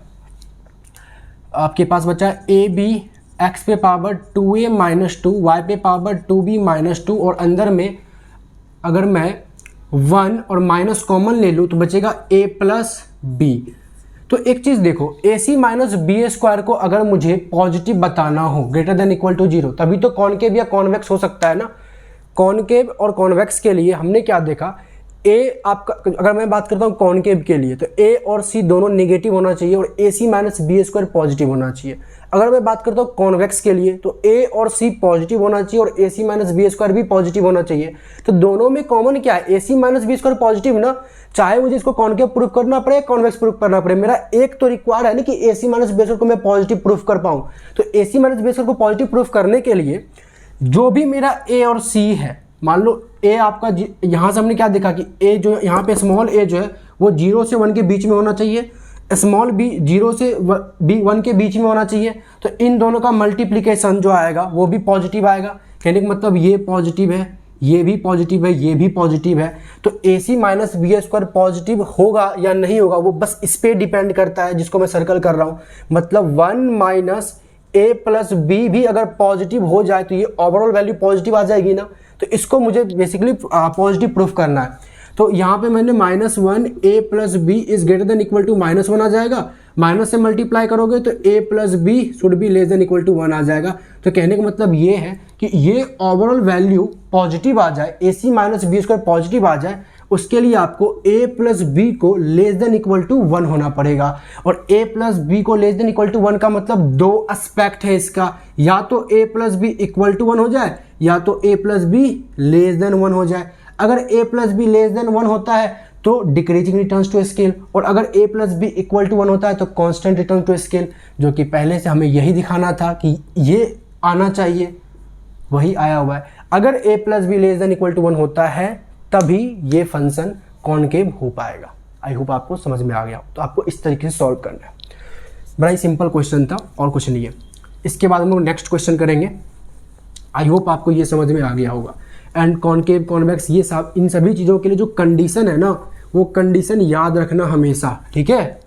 आपके पास बचा है AB x पे पावर 2A माइनस 2 y पे पावर 2B माइनस 2 और अंदर में अगर मैं 1 और माइनस कॉमन ले लूँ तो बचेगा A प्लस B। तो एक चीज़ देखो, AC माइनस बी स्क्वायर को अगर मुझे पॉजिटिव बताना हो ग्रेटर देन इक्वल टू 0 तभी तो कॉनकेव या कॉन्वेक्स हो सकता है ना। कॉनकेव और कॉन्वेक्स के लिए हमने क्या देखा, A आपका, अगर मैं बात करता हूँ कॉनकेव के लिए तो A और C दोनों नेगेटिव होना चाहिए और AC minus B square positive होना चाहिए। अगर मैं बात करता हूँ कॉन्वेक्स के लिए तो A और C पॉजिटिव होना चाहिए और AC माइनस बी स्क्वायर भी पॉजिटिव होना चाहिए। तो दोनों में कॉमन क्या है, AC minus B square positive ना, चाहे मुझे इसको कॉनकेव प्रूफ करना पड़े कॉन्वेक्स प्रूफ करना पड़े, मेरा एक तो रिक्वायर है ना कि AC माइनस बी स्क्वायर को मैं पॉजिटिव प्रूफ कर पाऊँ। तो AC माइनस बी स्क्वायर को पॉजिटिव प्रूफ करने के लिए जो भी मेरा A और C है, मान लो A आपका यहाँ से हमने क्या देखा कि A जो यहाँ पे स्मॉल a जो है वो 0 से 1 के बीच में होना चाहिए, स्मॉल b 0 से 1 के बीच में होना चाहिए। तो इन दोनों का मल्टीप्लिकेशन जो आएगा वो भी पॉजिटिव आएगा, कहने का मतलब ये पॉजिटिव है ये भी पॉजिटिव है, ये भी पॉजिटिव है, तो AC minus B square positive होगा या नहीं होगा वो बस इस पे डिपेंड करता है, जिसको मैं सर्कल कर रहा हूँ। मतलब 1 माइनस ए प्लस बी भी अगर पॉजिटिव हो जाए तो ये ओवरऑल वैल्यू पॉजिटिव आ जाएगी ना, तो इसको मुझे बेसिकली पॉजिटिव प्रूफ करना है। तो यहाँ पे मैंने -1 A plus B is greater than equal to -1 आ जाएगा, माइनस से मल्टीप्लाई करोगे तो a plus B should be less than equal to 1 आ जाएगा। तो कहने का मतलब ये है कि ये ओवरऑल वैल्यू पॉजिटिव आ जाए, AC minus B square positive आ जाए, उसके लिए आपको a प्लस बी को लेस देन इक्वल टू 1 होना पड़ेगा। और a प्लस बी को लेस देन इक्वल टू 1 का मतलब दो एस्पेक्ट है इसका, या तो a plus b equal to 1 हो जाए या तो a plus b less than 1 हो जाए। अगर a plus b less than 1 होता है तो डिक्रीजिंग रिटर्न्स टू स्केल, और अगर a plus b equal to 1 होता है तो कांस्टेंट रिटर्न टू स्केल, जो कि पहले से हमें यही दिखाना था कि ये आना चाहिए, वही आया हुआ है। अगर a plus b less than equal to 1 होता है तभी ये फंक्शन कॉनकेव हो पाएगा। आई होप आपको समझ में आ गया। तो आपको इस तरीके से सॉल्व करना है, बड़ा ही सिंपल क्वेश्चन था और कुछ नहीं है। इसके बाद हम लोग नेक्स्ट क्वेश्चन करेंगे। आई होप आपको ये समझ में आ गया होगा। एंड कॉनकेव कॉन्वेक्स ये सब, इन सभी चीज़ों के लिए जो कंडीशन है ना, वो कंडीशन याद रखना हमेशा, ठीक है।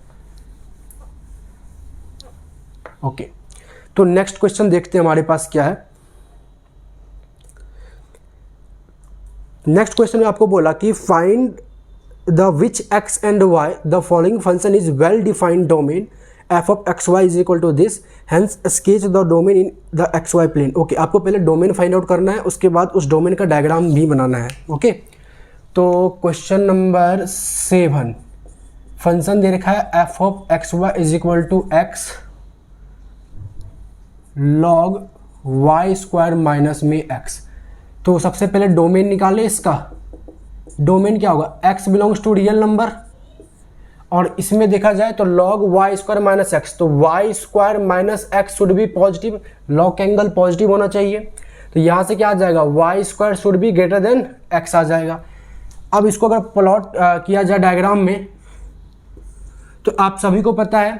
ओके, तो नेक्स्ट क्वेश्चन देखते हैं हमारे पास क्या है। नेक्स्ट क्वेश्चन में आपको बोला कि find the which x and why the following function is well defined domain f of xy is equal to this, hence sketch the domain in the xy plane। Okay, आपको पहले domain find out करना है, उसके बाद उस domain का diagram भी बनाना है। ओके, तो क्वेश्चन नंबर 7, फंक्शन दे रखा है f of xy is equal to x log y square minus में x। तो सबसे पहले डोमेन निकाले इसका। डोमेन क्या होगा, x belongs to real number, और इसमें देखा जाए तो log y square minus x, तो y square minus x should be positive, log angle positive होना चाहिए। तो यहाँ से क्या आ जाएगा, y square should be greater than x आ जाएगा। अब इसको अगर प्लॉट किया जाए डायग्राम में, तो आप सभी को पता है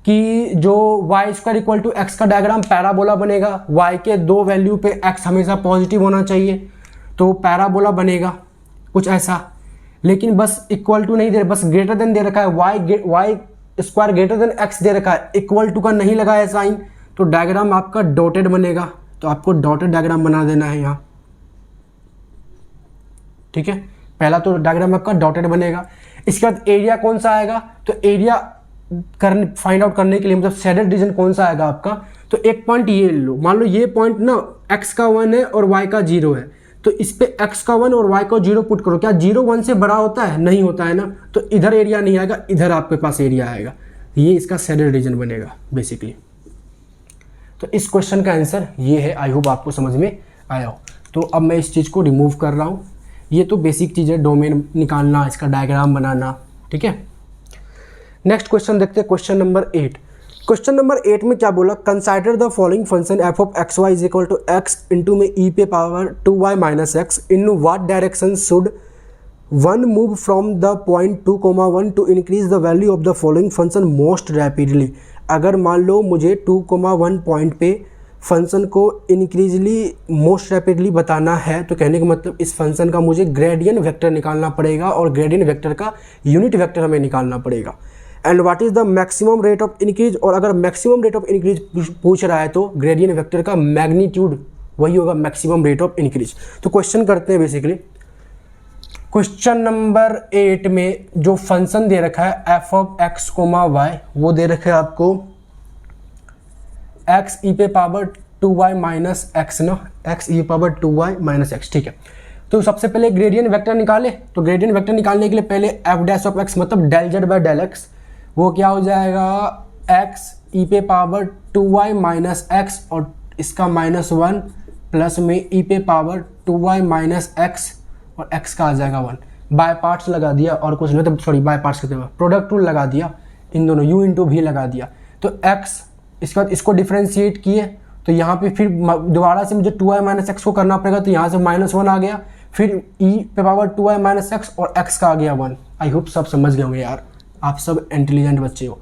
कि जो y square equal to x का डायग्राम पैराबोला बनेगा। y के दो वैल्यू पे x हमेशा पॉजिटिव होना चाहिए, तो पैराबोला बनेगा कुछ ऐसा। लेकिन बस इक्वल टू नहीं दे रहा, बस ग्रेटर देन दे रखा है, y square greater than x दे रखा है, इक्वल टू का नहीं लगाया साइन, तो डायग्राम आपका डॉटेड बनेगा। तो आपको डॉटेड डायग्राम बना देना है यहाँ, ठीक है। पहला तो डायग्राम आपका डॉटेड बनेगा। इसके बाद एरिया कौन सा आएगा, तो एरिया फाइंड आउट करने के लिए मतलब शेडेड रीजन कौन सा आएगा आपका, तो एक पॉइंट ये लो, मान लो ये पॉइंट ना x का 1 है और y का 0 है, तो इस पे x का 1 और y का 0 पुट करो। क्या 0 1 से बड़ा होता है, नहीं होता है ना, तो इधर एरिया नहीं आएगा, इधर आपके पास एरिया आएगा। ये इसका शेडेड रीजन बनेगा बेसिकली। तो इस क्वेश्चन का आंसर ये है। आई होप आपको समझ में आया हो। तो अब मैं इस चीज़ को रिमूव कर रहा हूँ। ये तो बेसिक चीज़ है, डोमेन निकालना, इसका डायग्राम बनाना, ठीक है। नेक्स्ट क्वेश्चन देखते हैं, क्वेश्चन नंबर 8। क्वेश्चन नंबर 8 में क्या बोला, consider the following function f of x y is equal to x into में e पे power 2y minus x, in what direction should one move from the point 2,1 to increase the value of the following function most rapidly. अगर मान लो मुझे 2,1 point पे function को increasingly most rapidly बताना है, तो कहने का मतलब इस फंक्शन का मुझे ग्रेडियंट वेक्टर निकालना पड़ेगा, और ग्रेडियंट वेक्टर का यूनिट वेक्टर हमें निकालना पड़ेगा। And what is the maximum rate of increase, और अगर मैक्सिमम रेट ऑफ इंक्रीज पूछ रहा है तो ग्रेडियंट वेक्टर का मैग्नीट्यूड वही होगा मैक्सिमम रेट ऑफ इंक्रीज। तो क्वेश्चन करते हैं बेसिकली। क्वेश्चन नंबर 8 में जो फंक्शन दे रखा है f of x comma y, वो दे रखा है आपको x e पे पावर 2y माइनस एक्स ना, x e power 2y minus x, ठीक है। तो सबसे पहले ग्रेडियंट वेक्टर निकाले, तो ग्रेडियंट वेक्टर निकालने के लिए पहले f डैश ऑफ x मतलब del z by del x, वो क्या हो जाएगा x e पे पावर 2y माइनस एक्स, और इसका -1 प्लस में e पे पावर 2y माइनस एक्स, और x का आ जाएगा 1। बाय पार्ट्स लगा दिया और कुछ नहीं, तो सॉरी बाय पार्ट्स कहते हैं, प्रोडक्ट रूल लगा दिया, इन दोनों u इंटू भी लगा दिया। तो x, इसके बाद इसको डिफ्रेंशिएट किए, तो यहाँ पे फिर दोबारा से मुझे 2y माइनस एक्स को करना पड़ेगा, तो यहाँ से -1 आ गया, फिर e पे पावर 2y माइनस एक्स और x का आ गया 1। आई होप सब समझ गए होंगे यार, आप सब इंटेलिजेंट बच्चे हो।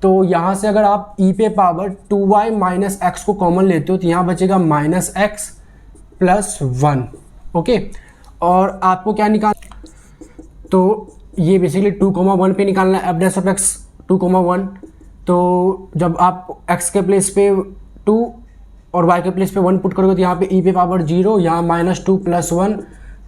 तो यहाँ से अगर आप e पे पावर 2y माइनस एक्स को कॉमन लेते हो, तो यहाँ बचेगा -x प्लस 1, ओके। और आपको क्या निकाल, तो ये बेसिकली 2,1 पे निकालना है एफ डैश ऑफ एक्स 2,1। तो जब आप x के प्लेस पे 2 और y के प्लेस पे 1 पुट करोगे तो यहाँ पे e पे पावर 0, यहाँ -2 + 1,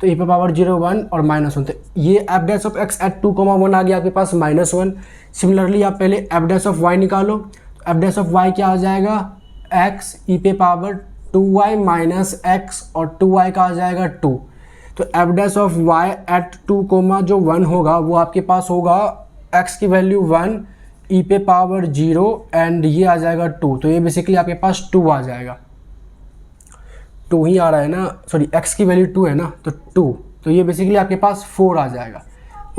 तो e पे पावर 0 1 और -1, तो ये f dash of x at 2,1 आ गया आपके पास -1। सिमिलरली आप पहले एफ डैश ऑफ y निकालो, तो एफ डैश ऑफ y क्या आ जाएगा, x e पे पावर 2y - x और 2y का आ जाएगा 2। तो f dash of y at 2, जो 1 होगा वो आपके पास होगा x की वैल्यू 1, e पे पावर 0 एंड ये आ जाएगा 2, तो ये बेसिकली आपके पास 2 आ जाएगा, 2 ही आ रहा है ना, सॉरी x की वैल्यू 2 है ना, तो 2, तो ये बेसिकली आपके पास 4 आ जाएगा।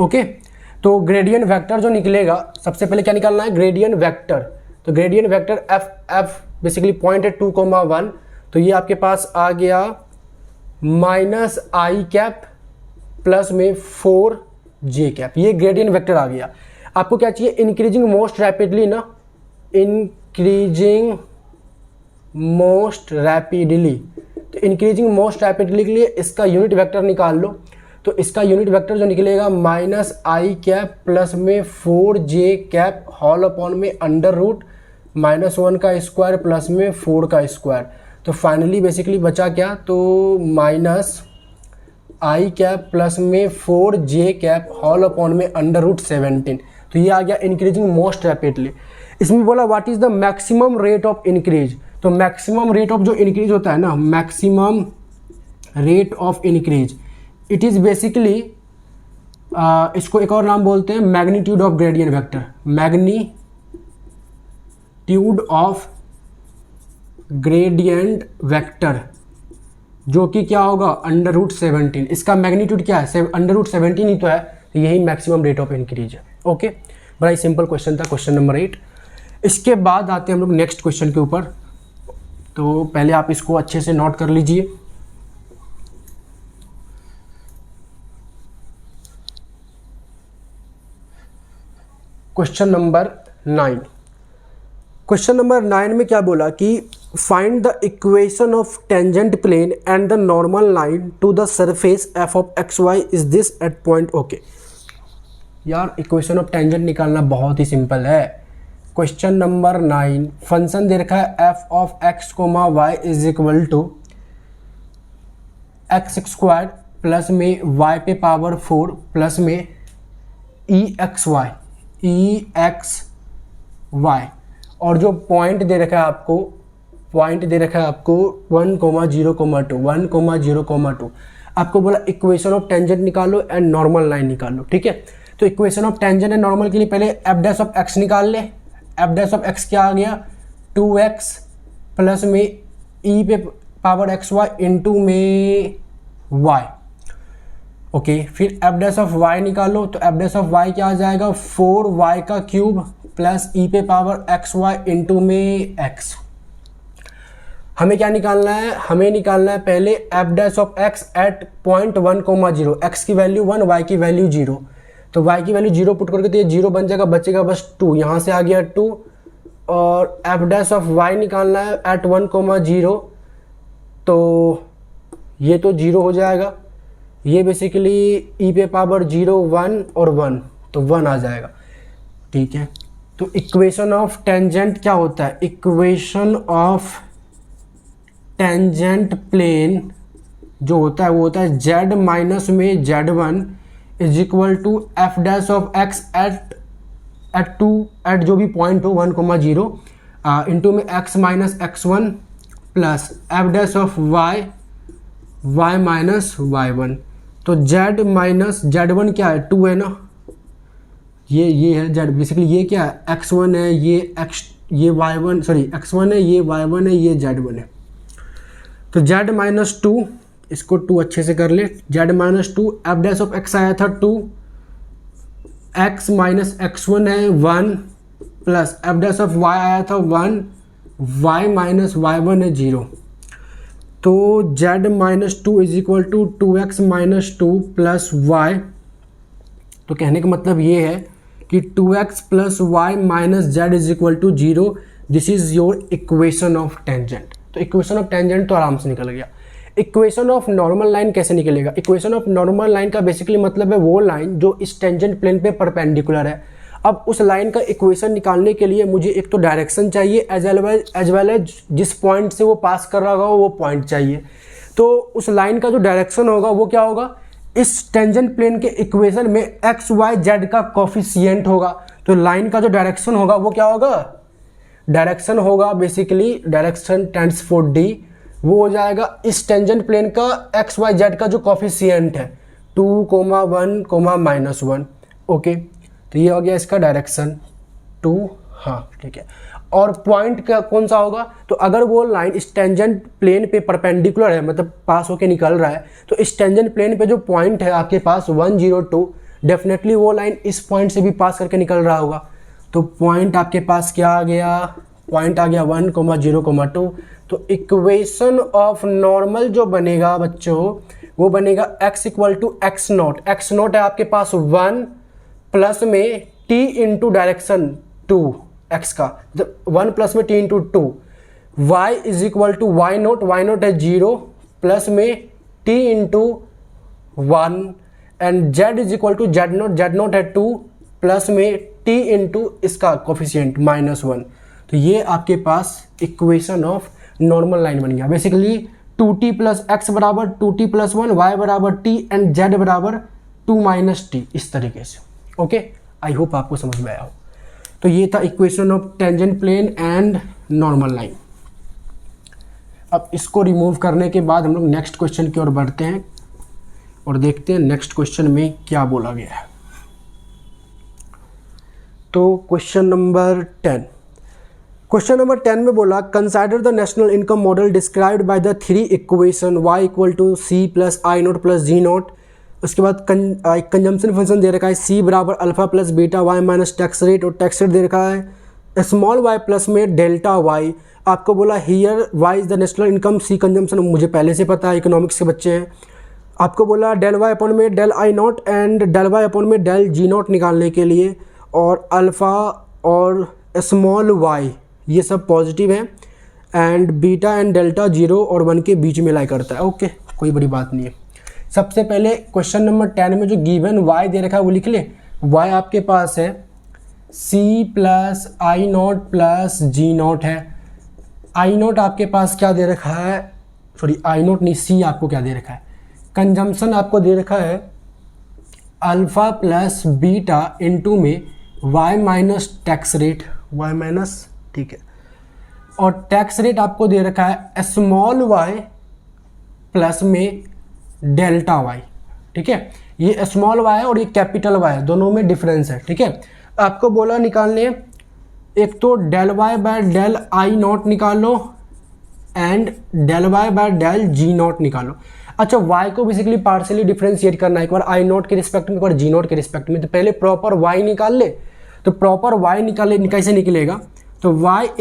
ओके, तो ग्रेडियंट वेक्टर जो निकलेगा, सबसे पहले क्या निकालना है, ग्रेडियंट वेक्टर। तो gradient vector F basically point है 2,1, तो ये आपके पास आ गया -i प्लस में 4j, ये ग्रेडियंट वेक्टर आ गया। आपको क्या चाहिए, इंक्रीजिंग मोस्ट रैपिडली ना, इंक्रीजिंग मोस्ट रैपिडली, तो इंक्रीजिंग मोस्ट रैपिडली के लिए इसका यूनिट वेक्टर निकाल लो। तो इसका यूनिट वेक्टर जो निकलेगा -i प्लस में 4j होल अपॉन में अंडर रूट -1 का स्क्वायर प्लस में 4 का स्क्वायर, तो फाइनली बेसिकली बचा क्या, तो -i प्लस में 4j होल अपॉन में अंडर रूट 17, तो ये आ गया इंक्रीजिंग मोस्ट रैपिडली। इसमें बोला what is the maximum rate of increase, तो मैक्सिमम रेट ऑफ जो इंक्रीज होता है ना, maximum rate of increase, it is basically इसको एक और नाम बोलते हैं magnitude of gradient vector, magnitude of gradient vector, जो कि क्या होगा अंडर रूट 17। इसका मैग्नीट्यूड क्या है, अंडर रूट 17 ही तो है, तो यही मैक्सिमम रेट ऑफ इंक्रीज है। ओके, बड़ा ही सिंपल क्वेश्चन था, क्वेश्चन नंबर 8। इसके बाद आते हैं हम लोग नेक्स्ट क्वेश्चन के ऊपर, तो पहले आप इसको अच्छे से नोट कर लीजिए। क्वेश्चन नंबर 9, क्वेश्चन नंबर 9 में क्या बोला कि find the equation of tangent plane and the normal line to the surface f of x y is this at point okay. यार इक्वेशन ऑफ टेंजेंट निकालना बहुत ही सिंपल है। क्वेश्चन नंबर 9, फंक्शन दे रखा है F of x comma Y is equal to x square plus में y पे पावर 4 प्लस में ई एक्स वाई, और जो पॉइंट दे रखा है आपको, पॉइंट दे रखा है आपको 1,0,2, 1,0,2। आपको बोला इक्वेशन ऑफ टेंजेंट निकालो एंड नॉर्मल लाइन निकालो, ठीक है। तो equation of tangent and normal के लिए पहले एफ डैश ऑफ एक्स निकाल ले। एफ डैश ऑफ एक्स क्या आ गया, 2x प्लस में ई पे पावर एक्स वाई इंटू में y। ओके, फिर एफ डैश ऑफ y निकालो, तो एफ डैश ऑफ y क्या आ जाएगा, 4y का क्यूब प्लस ई पे पावर एक्स वाई इंटू में x। हमें क्या निकालना है, हमें निकालना है पहले f dash of x at point 1,0, x की वैल्यू 1, y की वैल्यू 0, तो y की वैल्यू 0 पुट करके तो ये 0 बन जाएगा, बचेगा बस 2, यहाँ से आ गया 2। और एफ डैश ऑफ y निकालना है एट 1,0, तो ये तो 0 हो जाएगा, ये बेसिकली ई पे पावर 0 1 और 1, तो 1 आ जाएगा, ठीक है। तो इक्वेशन ऑफ टेंजेंट क्या होता है, इक्वेशन ऑफ टेंजेंट प्लेन जो होता है वो होता है z माइनस में z1 is equal to f dash of x at जो भी पॉइंट हो 1,0 इंटू में x minus x1 plus f dash of y minus y1। तो z माइनस z1 क्या है, 2 है ना, ये है z, बेसिकली ये क्या है, x1 है, ये y1, सॉरी x1 है, ये y1 है, ये z1 है। तो z माइनस 2, इसको 2 अच्छे से कर ले, z minus 2, f dash of x आया था 2, x माइनस x1 है 1 plus f dash of y आया था 1, y माइनस y1 है 0। तो z minus 2 is equal to 2x minus 2 plus y। तो कहने का मतलब ये है कि 2x plus y minus z is equal to 0। This is your equation of tangent. तो इक्वेशन ऑफ टेंजेंट तो आराम से निकल गया। इक्वेशन ऑफ नॉर्मल लाइन कैसे निकलेगा? इक्वेशन ऑफ नॉर्मल लाइन का बेसिकली मतलब है वो लाइन जो इस टेंजेंट प्लेन पे परपेंडिकुलर है। अब उस लाइन का इक्वेशन निकालने के लिए मुझे एक तो डायरेक्शन चाहिए एज वेल एज जिस पॉइंट से वो पास कर रहा होगा वो पॉइंट चाहिए। तो उस लाइन का जो डायरेक्शन होगा वो क्या होगा? इस टेंजेंट प्लेन के इक्वेशन में एक्स वाई जेड का कोफिशिएंट होगा। तो लाइन का जो डायरेक्शन होगा वो क्या होगा? डायरेक्शन होगा basically direction tends for D, वो हो जाएगा इस टेंजेंट प्लेन का एक्स वाई जेड का जो कोफिशिएंट है 2, 1, -1। ओके, तो ये हो गया इसका डायरेक्शन 2। हाँ ठीक है। और पॉइंट का कौन सा होगा? तो अगर वो लाइन इस टेंजेंट प्लेन पे परपेंडिकुलर है, मतलब पास होके निकल रहा है, तो इस टेंजेंट प्लेन पे जो पॉइंट है आपके पास 1, 0, 2, डेफिनेटली वो लाइन इस पॉइंट से भी पास करके निकल रहा होगा। तो पॉइंट आपके पास क्या आ गया? पॉइंट आ गया 1, 0, 2। तो इक्वेशन ऑफ नॉर्मल जो बनेगा बच्चों वो बनेगा x = x0। x0 है आपके पास 1 प्लस में t इंटू डायरेक्शन 2 x का, 1 प्लस में t into 2। y = y0, y0 है 0 प्लस में t into 1 and z = z0, z0 है 2 प्लस में t इंटू इसका कोफिशिएंट -1। तो ये आपके पास इक्वेशन ऑफ नॉर्मल लाइन बन गया। बेसिकली 2t + x बराबर 2t + 1, y बराबर t एंड z बराबर 2 - t, इस तरीके से। ओके, आई होप आपको समझ में आया हो। तो ये था equation of tangent plane and normal line. अब इसको रिमूव करने के बाद हम लोग नेक्स्ट क्वेश्चन की ओर बढ़ते हैं और देखते हैं नेक्स्ट क्वेश्चन में क्या बोला गया है। तो क्वेश्चन नंबर 10 में बोला consider the national income model described by the 3 equation y = c + I0 + g0। उसके बाद कंजम्पशन फंक्शन दे रखा है c बराबर alpha plus beta y minus tax rate, और टैक्स रेट दे रखा है स्मॉल y प्लस में डेल्टा y। आपको बोला here y is the national income, c consumption मुझे पहले से पता है, इकोनॉमिक्स के बच्चे हैं। आपको बोला डेल y अपॉन में del I0 and del y upon में डेल g0 निकालने के लिए, और अल्फ़ा और स्मॉल y ये सब पॉजिटिव है एंड बीटा एंड डेल्टा 0 और 1 के बीच में लाई करता है। ओके, कोई बड़ी बात नहीं है। सबसे पहले क्वेश्चन नंबर 10 में जो गिवन y दे रखा है वो लिख ले। y आपके पास है c + I0 + g0 है। I0 आपके पास क्या दे रखा है? सॉरी, I0 नहीं, c आपको क्या दे रखा है? कंजम्पशन आपको दे रखा है अल्फ़ा प्लस बीटा इंटू में y minus tax rate, y minus, ठीक है। और टैक्स रेट आपको दे रखा है स्मॉल y प्लस में डेल्टा y, ठीक है। ये स्मॉल y है और ये कैपिटल y है, दोनों में डिफरेंस है, ठीक है। आपको बोला निकालने, एक तो del y by del I0 निकाल लो and del y by del g0 निकालो। अच्छा, y को बेसिकली पार्शियली डिफरेंशिएट करना है, एक बार I0 के रिस्पेक्ट में, एक बार g0 के रिस्पेक्ट में। तो पहले प्रॉपर y निकाल ले। तो प्रॉपर y निकाले कैसे निकलेगा? तो y =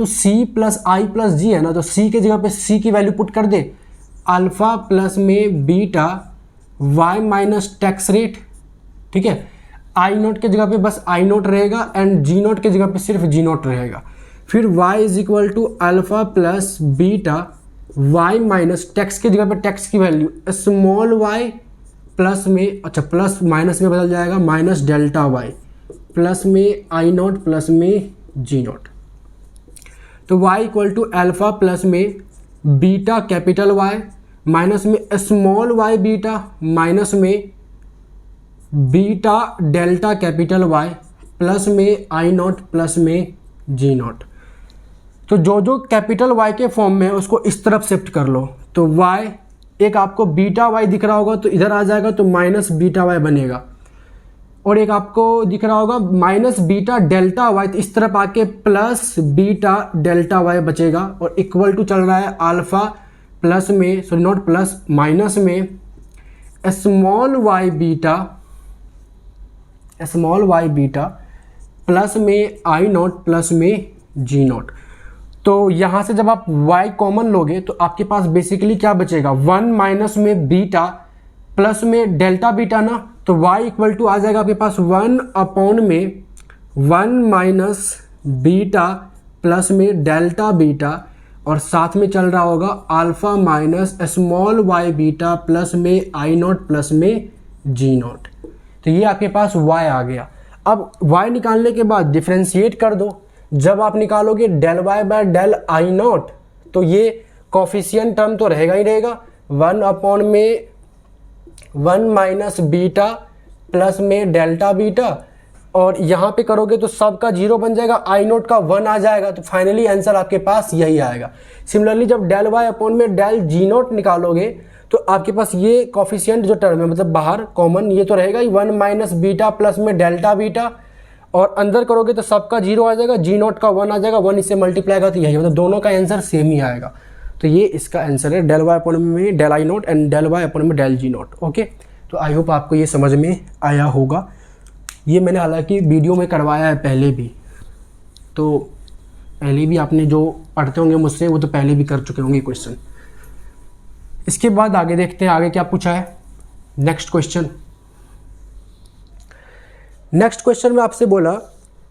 c + I + g है ना, तो c के जगह पे c की वैल्यू पुट कर दे, अल्फ़ा प्लस में beta y minus tax rate, ठीक है। I0 के जगह पे बस I0 रहेगा एंड g0 के जगह पे सिर्फ g0 रहेगा। फिर y = alpha plus beta y minus tax के जगह पे टैक्स की वैल्यू स्मॉल y प्लस में, अच्छा प्लस माइनस में बदल जाएगा, माइनस डेल्टा y प्लस में I0 प्लस में g0। तो y = अल्फ़ा प्लस में बीटा कैपिटल Y माइनस में स्मॉल y बीटा माइनस में beta delta capital Y plus में I0 प्लस में g0। तो जो जो कैपिटल Y के फॉर्म में है उसको इस तरफ शिफ्ट कर लो। तो y, एक आपको बीटा y दिख रहा होगा तो इधर आ जाएगा, तो माइनस बीटा y बनेगा। और एक आपको दिख रहा होगा माइनस बीटा डेल्टा y, तो इस तरफ आके प्लस बीटा डेल्टा y बचेगा। और इक्वल टू चल रहा है अल्फ़ा प्लस में, सॉरी नॉट प्लस, माइनस में स्मॉल y बीटा प्लस में I0 प्लस में g0। तो यहाँ से जब आप y कॉमन लोगे तो आपके पास बेसिकली क्या बचेगा? 1 माइनस में बीटा प्लस में डेल्टा बीटा ना, तो y = आ जाएगा आपके पास 1 अपॉन में 1 माइनस बीटा प्लस में डेल्टा बीटा और साथ में चल रहा होगा alpha minus small y beta plus में आई नॉट प्लस में जी नॉट। तो ये आपके पास y आ गया। अब y निकालने के बाद डिफ्रेंशिएट कर दो। जब आप निकालोगे del y by del I naught तो ये कॉफिशिएंट टर्म तो रहेगा ही रहेगा, 1 अपॉन में 1 माइनस बीटा प्लस में डेल्टा बीटा, और यहाँ पे करोगे तो सबका 0 बन जाएगा, आई नोट का 1 आ जाएगा। तो फाइनली आंसर आपके पास यही आएगा। सिमिलरली जब डेल वाई अपॉन में डेल जी नोट निकालोगे तो आपके पास ये कॉफिशिएंट जो टर्म है मतलब बाहर कॉमन ये तो रहेगा ही, 1 माइनस बीटा प्लस में डेल्टा बीटा, और अंदर करोगे तो सबका 0 आ जाएगा, जी नोट का 1 आ जाएगा, 1 इससे मल्टीप्लाई का तो यही मतलब दोनों का आंसर सेम ही आएगा। तो ये इसका आंसर है डेल वाई अपॉन में del I naught and del y upon में डेल जी नोट। ओके, तो आई होप आपको ये समझ में आया होगा। ये मैंने हालांकि वीडियो में करवाया है पहले भी, तो पहले भी आपने जो पढ़ते होंगे मुझसे वो तो पहले भी कर चुके होंगे क्वेश्चन। इसके बाद आगे देखते हैं आगे क्या पूछा है। नेक्स्ट क्वेश्चन में आपसे बोला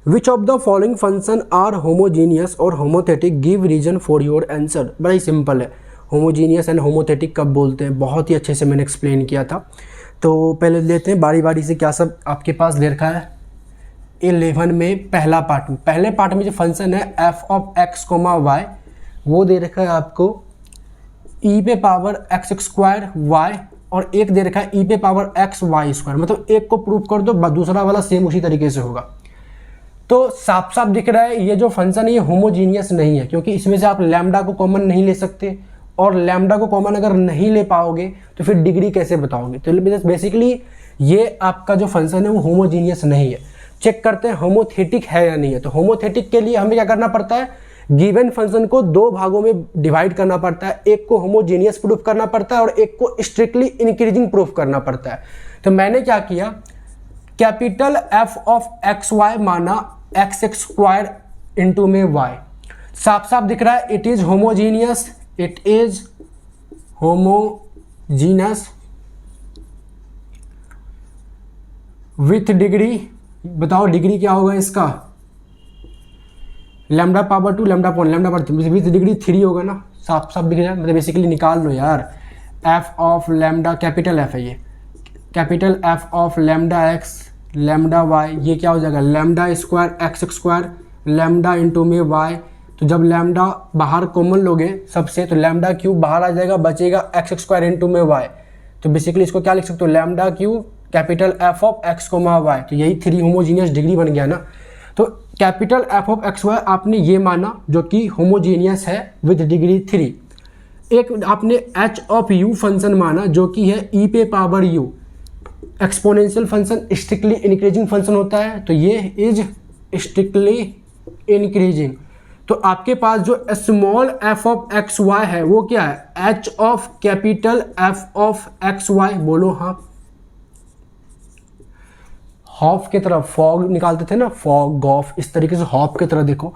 which of the following function are homogeneous और homothetic, give reason for your answer. बड़ा ही सिंपल है, होमोजीनियस एंड होमोथेटिक कब बोलते हैं, बहुत ही अच्छे से मैंने एक्सप्लेन किया था। तो पहले लेते हैं बारी बारी से क्या सब आपके पास दे रखा है 11 में। पहले पार्ट में जो फंक्शन है F of x comma y वो दे रखा है आपको ई पे पावर एक्स स्क्वायर वाई, और एक दे रखा है ई पे पावर एक्स वाई स्क्वायर। मतलब एक को प्रूव कर दो दूसरा वाला सेम उसी तरीके से होगा। तो साफ साफ दिख रहा है ये जो फंक्शन है ये होमोजीनियस नहीं है, क्योंकि इसमें से आप लैम्डा को कॉमन नहीं ले सकते, और लैम्डा को कॉमन अगर नहीं ले पाओगे तो फिर डिग्री कैसे बताओगे। तो बेसिकली ये आपका जो फंक्शन है वो होमोजीनियस नहीं है। चेक करते हैं होमोथेटिक है या नहीं है। तो होमोथेटिक के लिए हमें क्या करना पड़ता है, गिवन फंक्शन को 2 भागों में डिवाइड करना पड़ता है, एक को होमोजीनियस प्रूफ करना पड़ता है और एक को स्ट्रिक्टली इंक्रीजिंग प्रूफ करना पड़ता है। तो मैंने क्या किया, capital F of x y माना एक्स स्क्वायर इंटू में वाई। साफ साफ दिख रहा है it is homogeneous, it is homogeneous with degree. बताओ डिग्री क्या होगा इसका, lambda power 2 lambda point lambda power 3 with degree 3 होगा ना। साफ साफ दिख रहा है, मतलब बेसिकली निकाल लो यार। F of lambda capital f है ये, capital F of lambda x lambda y, ये क्या हो जाएगा lambda square x square lambda into में वाई। तो जब लैम्डा बाहर कॉमन लोगे सबसे तो लैम्डा क्यूब बाहर आ जाएगा, बचेगा एक्स स्क्वायर इंटू में वाई। तो बेसिकली इसको क्या लिख सकते हो, lambda cube capital F of x comma y. तो यही 3 होमोजीनियस डिग्री बन गया ना। तो capital F of x y आपने ये माना जो कि होमोजीनियस है विद डिग्री 3। एक आपने एच ऑफ यू फंक्शन माना जो कि है ई पे power you. Exponential function strictly increasing function होता है, तो ये इज स्ट्रिक्टली इंक्रीजिंग। तो आपके पास जो small F of x y है वो क्या है, h of capital F of x y. बोलो हाँ। हॉफ की तरह फॉग निकालते थे ना, फॉग गॉफ, इस तरीके से हॉफ की तरह देखो।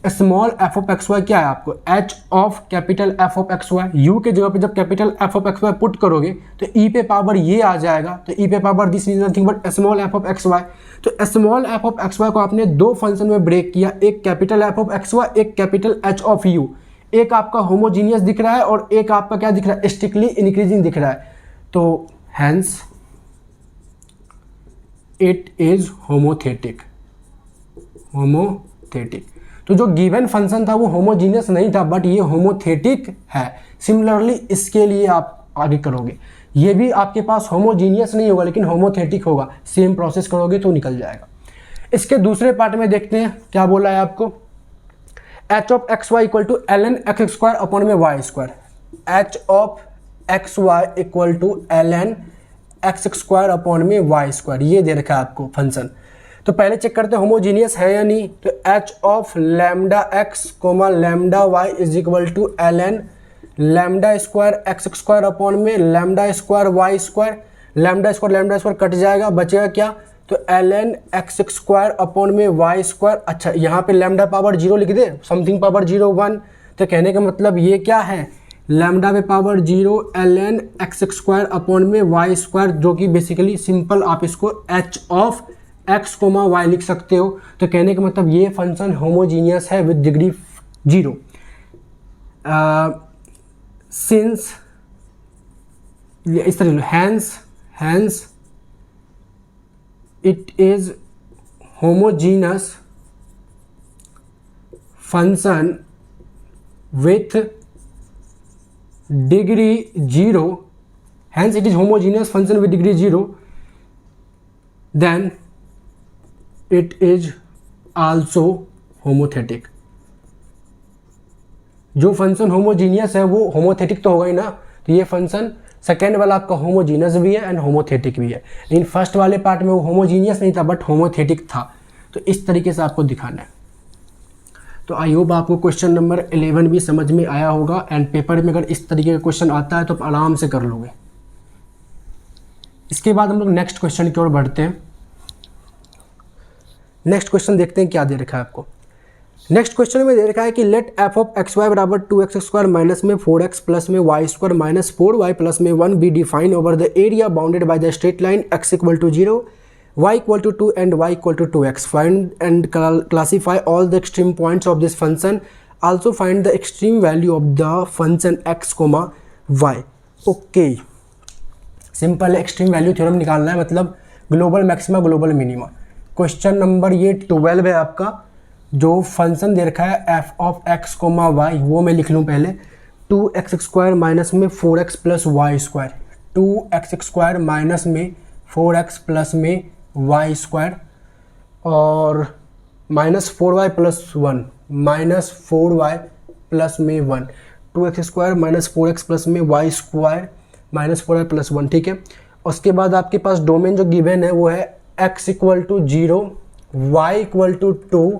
Small F of x y क्या है आपको, H of capital F of x y. U के जगह पे जब capital F of x y put करोगे तो ई पे पावर ये आ जाएगा। तो ई पे power this is nothing but small F of x Y. तो small F of x Y को आपने 2 फंक्शन में ब्रेक किया, एक capital F of x Y, एक कैपिटल एच ऑफ यू। एक आपका होमोजीनियस दिख रहा है और एक आपका क्या दिख रहा है, स्ट्रिक्टली इंक्रीजिंग दिख रहा है। तो हैंस इट इज होमोथेटिक। तो जो गिवन फंक्शन था वो होमोजीनियस नहीं था बट ये होमोथेटिक है। सिमिलरली इसके लिए आप आगे करोगे, ये भी आपके पास होमोजीनियस नहीं होगा लेकिन होमोथेटिक होगा। सेम प्रोसेस करोगे तो निकल जाएगा। इसके दूसरे पार्ट में देखते हैं क्या बोला है आपको, H of x Y equal to L N x square upon में Y square. H of x Y equal to L N x square upon में वाई स्क्वायर, ये दे रखा है आपको फंक्शन। तो पहले चेक करते हैं होमोजीनियस है या नहीं। तो H of lambda x comma lambda Y is equal to L N lambda square x square upon में lambda square Y square. Lambda square cut जाएगा, बचेगा क्या, तो L N x square upon में वाई स्क्वायर। अच्छा यहाँ पे lambda power 0 लिख दे, समथिंग पावर 0 1। तो कहने का मतलब ये क्या है, लैम्डा पे power 0 l N x square upon में वाई स्क्वायर, जो कि बेसिकली सिंपल आप इसको h of x comma y लिख सकते हो। तो कहने का मतलब ये फंक्शन होमोजीनियस है विद डिग्री 0। सिंस, इस तरह hence it is homogeneous function with degree 0, hence it is homogeneous function with degree 0, then it is also homothetic. जो फंक्शन होमोजीनियस है वो होमोथेटिक तो होगा ही ना, तो ये फंक्शन सेकेंड वाला आपका होमोजीनियस भी है एंड होमोथेटिक भी है, लेकिन फर्स्ट वाले पार्ट में वो होमोजीनियस नहीं था बट होमोथेटिक था। तो इस तरीके से आपको दिखाना है। तो आई होप आपको क्वेश्चन नंबर 11 भी समझ में आया होगा एंड पेपर में अगर इस तरीके का क्वेश्चन आता है तो आप आराम से कर लोगे। इसके बाद हम लोग नेक्स्ट क्वेश्चन की ओर बढ़ते हैं। नेक्स्ट क्वेश्चन देखते हैं क्या दे रखा है आपको। नेक्स्ट क्वेश्चन में दे रखा है कि let f of x Y बराबर 2x स्क्वायर माइनस में 4x प्लस में Y square minus 4y plus में 1 be defined over the area bounded by the straight line x equal to 0, y equal to 2 and y equal to 2x। Find and classify all the extreme points of this function, also find the extreme value of the function x, y। Okay, simple extreme value theorem निकालना है, मतलब global maxima global minima. Question number ये 12 है आपका। जो फंक्शन दे रखा है F of x comma y वो मैं लिख लूँ पहले, 2x स्क्वायर माइनस में 4x plus Y square, 2x square minus में 4x प्लस में वाई स्क्वायर और minus 4y plus 1 minus 4y plus में 1, 2x square minus 4x plus में Y square minus 4y plus 1। ठीक है, उसके बाद आपके पास डोमेन जो गिवन है वो है x equal to 0, y equal to 2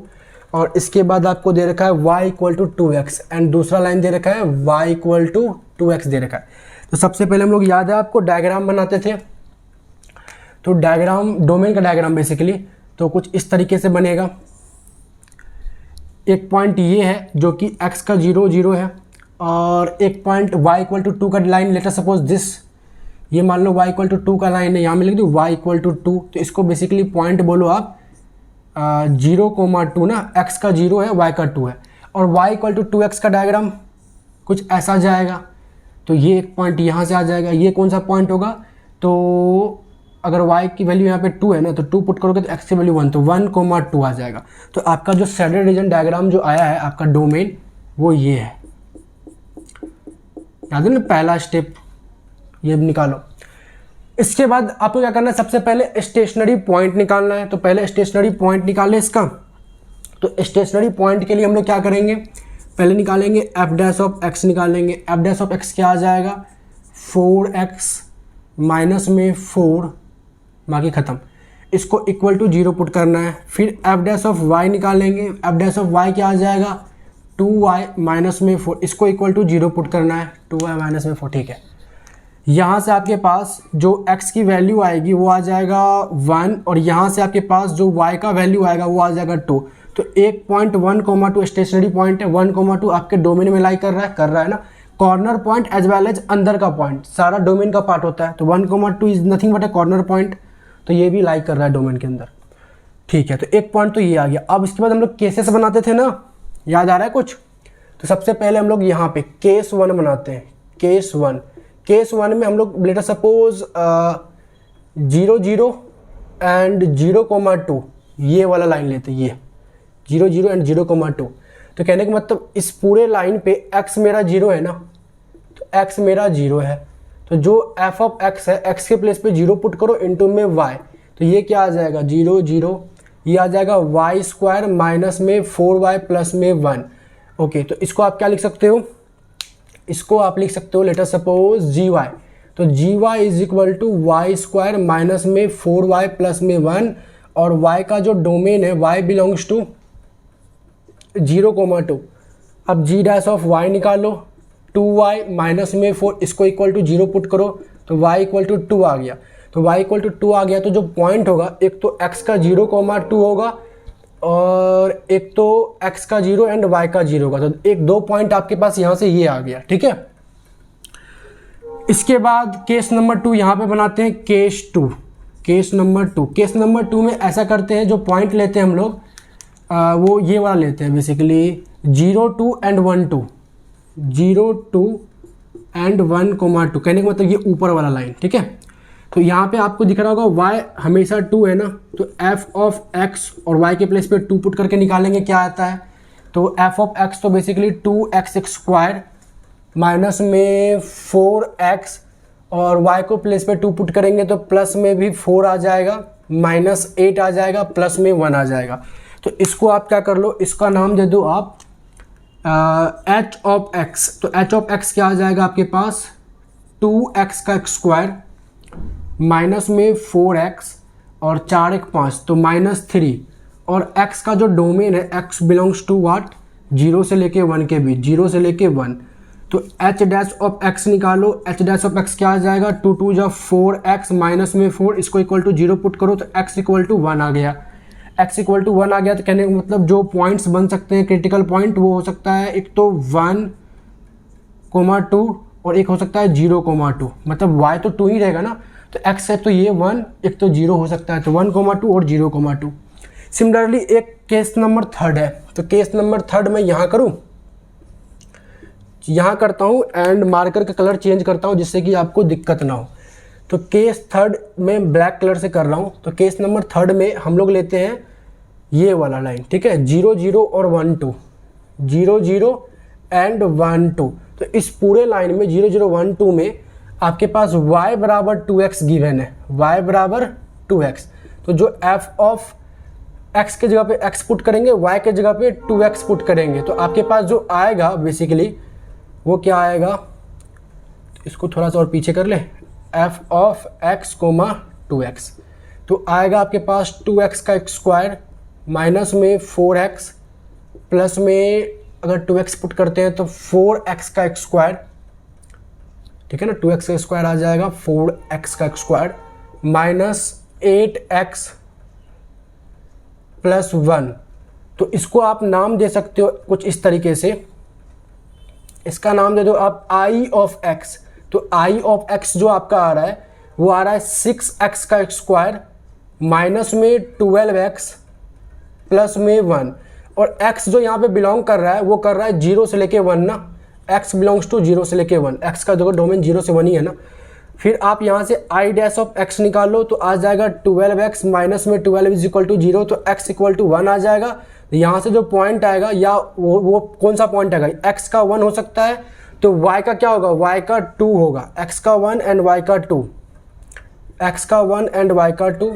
और इसके बाद आपको दे रखा है y equal to 2x and दूसरा लाइन दे रखा है y इक्वल टू 2x दे रखा है। तो सबसे पहले हम लोग याद है आपको डायग्राम बनाते थे, तो डायग्राम डोमेन का डायग्राम बेसिकली तो कुछ इस तरीके से बनेगा। एक पॉइंट ये है जो कि x का 0 0 है और एक पॉइंट y इक्वल टू 2 का लाइन, लेटर सपोज दिस, ये मान लो y इक्वल टू 2 का लाइन है, यहाँ में लिख दो y इक्वल टू 2, तो इसको बेसिकली पॉइंट बोलो आप 0,2 ना, x का 0 है y का 2 है और y इक्वल टू 2x का डायग्राम कुछ ऐसा जाएगा। तो ये एक पॉइंट यहाँ से आ जाएगा, ये कौन सा पॉइंट होगा, तो अगर y की वैल्यू यहाँ पे 2 है ना तो 2 पुट करोगे तो x की वैल्यू 1, तो 1,2 आ जाएगा। तो आपका जो शेडेड रीजन डायग्राम जो आया है आपका डोमेन वो ये है, याद है ना, पहला स्टेप ये निकालो। इसके बाद आपको क्या करना है, सबसे पहले स्टेशनरी पॉइंट निकालना है। तो पहले स्टेशनरी पॉइंट निकालें इसका। तो स्टेशनरी पॉइंट के लिए हम लोग क्या करेंगे, पहले निकालेंगे एफ डैश ऑफ एक्स निकालेंगे। एफ डैश ऑफ एक्स क्या आ जाएगा, 4x माइनस में 4 बाकी ख़त्म, इसको इक्वल टू 0 पुट करना है। फिर एफ डैश ऑफ वाई निकालेंगे। एफ डैश ऑफ वाई क्या आ जाएगा, 2y माइनस में 4, इसको इक्वल टू 0 पुट करना है, 2y माइनस में 4। ठीक है, यहाँ से आपके पास जो x की वैल्यू आएगी वो आ जाएगा 1 और यहाँ से आपके पास जो y का वैल्यू आएगा वो आ जाएगा 2। तो एक पॉइंट 1,2 स्टेशनरी पॉइंट है, 1,2 आपके डोमेन में लाई कर रहा है ना, corner point as well as अंदर का पॉइंट, सारा डोमेन का पार्ट होता है। तो 1,2 is nothing but A corner point, तो ये भी लाई कर रहा है डोमेन के अंदर। ठीक है, तो एक पॉइंट तो ये आ गया। अब इसके बाद हम लोग केसेस बनाते थे ना, याद आ रहा है कुछ, तो सबसे पहले हम लोग यहाँ पे केस 1 बनाते हैं। केस 1 में हम लोग लेटर सपोज 0 0 एंड 0,2 ये वाला लाइन लेते हैं, ये 0 0 एंड 0,2। तो कहने का मतलब इस पूरे लाइन पे x मेरा 0 है ना, तो x मेरा 0 है, तो जो f ऑफ x है x के प्लेस पे 0 पुट करो इनटू में y, तो ये क्या आ जाएगा 0 0, ये आ जाएगा y स्क्वायर माइनस में 4y प्लस में 1। ओके, तो इसको आप क्या लिख सकते हो, इसको आप लिख सकते हो लेटर सपोज gy। तो gy is equal to y square minus में 4y प्लस में 1 और y का जो डोमेन है y बिलोंग्स टू 0,2। अब g डैश ऑफ y निकालो, 2y माइनस में 4, इसको इक्वल टू 0 पुट करो तो y इक्वल टू 2 आ गया। तो y इक्वल टू 2 आ गया, तो जो पॉइंट होगा एक तो x का 0,2 होगा और एक तो x का 0 एंड y का 0 होगा। तो एक दो पॉइंट आपके पास यहाँ से ये आ गया। ठीक है, इसके बाद केस नंबर 2 यहाँ पे बनाते हैं, केस नंबर 2 में ऐसा करते हैं, जो पॉइंट लेते हैं हम लोग वो ये वाला लेते हैं बेसिकली 0 2 एंड 1 2। 0 2 एंड 1 कोमा 2, कहने का मतलब ये ऊपर वाला लाइन, ठीक है। तो यहाँ पे आपको दिख रहा होगा y हमेशा 2 है ना, तो f ऑफ x और y के प्लेस पे 2 पुट करके निकालेंगे क्या आता है, तो f ऑफ x तो बेसिकली 2x स्क्वायर माइनस में 4x और y को प्लेस पे 2 पुट करेंगे तो प्लस में भी 4 आ जाएगा, माइनस 8 आ जाएगा, प्लस में 1 आ जाएगा। तो इसको आप क्या कर लो, इसका नाम दे दो आप h ऑफ x। तो h ऑफ x क्या आ जाएगा आपके पास, 2x का स्क्वायर माइनस में 4x और 4 1 5 तो -3, और x का जो डोमेन है x बिलोंग्स टू व्हाट, 0 से लेके 1 के बीच, 0 से लेके 1। तो h डैश ऑफ x निकालो, h डैश ऑफ x क्या आ जाएगा, 2 2 जा 4x माइनस में 4, इसको इक्वल टू 0 पुट करो तो x इक्वल टू 1 आ गया। x इक्वल टू 1 आ गया तो कहने का मतलब जो पॉइंट्स बन सकते हैं क्रिटिकल पॉइंट वो हो सकता है एक तो 1 कोमा 2 और एक हो सकता है 0 कोमा 2, मतलब y तो 2 ही रहेगा ना, तो x है तो ये 1, एक तो 0 हो सकता है, तो 1 कोमा 2 और 0 कोमा 2। सिमिलरली एक केस नंबर 3 है, तो केस नंबर 3 मैं यहाँ करूँ, यहाँ करता हूँ एंड मार्कर का कलर चेंज करता हूँ जिससे कि आपको दिक्कत ना हो। तो केस 3 में ब्लैक कलर से कर रहा हूँ, तो केस नंबर 3 में हम लोग लेते हैं ये वाला लाइन, ठीक है, 0 0 और 1 2, 0 0 एंड 1 2। तो इस पूरे लाइन में 0 0 1 2 में आपके पास y बराबर 2x गिवन है, y बराबर 2x। तो जो f ऑफ x के जगह पे x पुट करेंगे, y के जगह पे 2x पुट करेंगे, तो आपके पास जो आएगा बेसिकली वो क्या आएगा, इसको थोड़ा सा और पीछे कर ले, f of x coma 2x। तो आएगा आपके पास 2x का स्क्वायर माइनस में 4x प्लस में अगर 2x पुट करते हैं तो 4x का स्क्वायर, ठीक है ना, 2x का स्क्वायर आ जाएगा 4x का स्क्वायर माइनस 8x प्लस 1। तो इसको आप नाम दे सकते हो कुछ इस तरीके से, इसका नाम दे दो आप i ऑफ x। तो i ऑफ x जो आपका आ रहा है वो आ रहा है 6x का स्क्वायर माइनस में 12x प्लस में 1, और x जो यहाँ पे बिलोंग कर रहा है वो कर रहा है 0 से लेके 1 ना, x बिलोंग्स टू 0 से लेके 1, x का जो डोमेन 0 से 1 ही है ना। फिर आप यहाँ से i डैश ऑफ x निकालो तो आ जाएगा 12x माइनस में 12 इज इक्वल टू 0, तो x इक्वल टू 1 आ जाएगा। यहाँ से जो पॉइंट आएगा या वो कौन सा पॉइंट आएगा, x का 1 हो सकता है, तो y का क्या होगा, y का 2 होगा, x का 1 एंड y का 2, x का 1 एंड y का 2,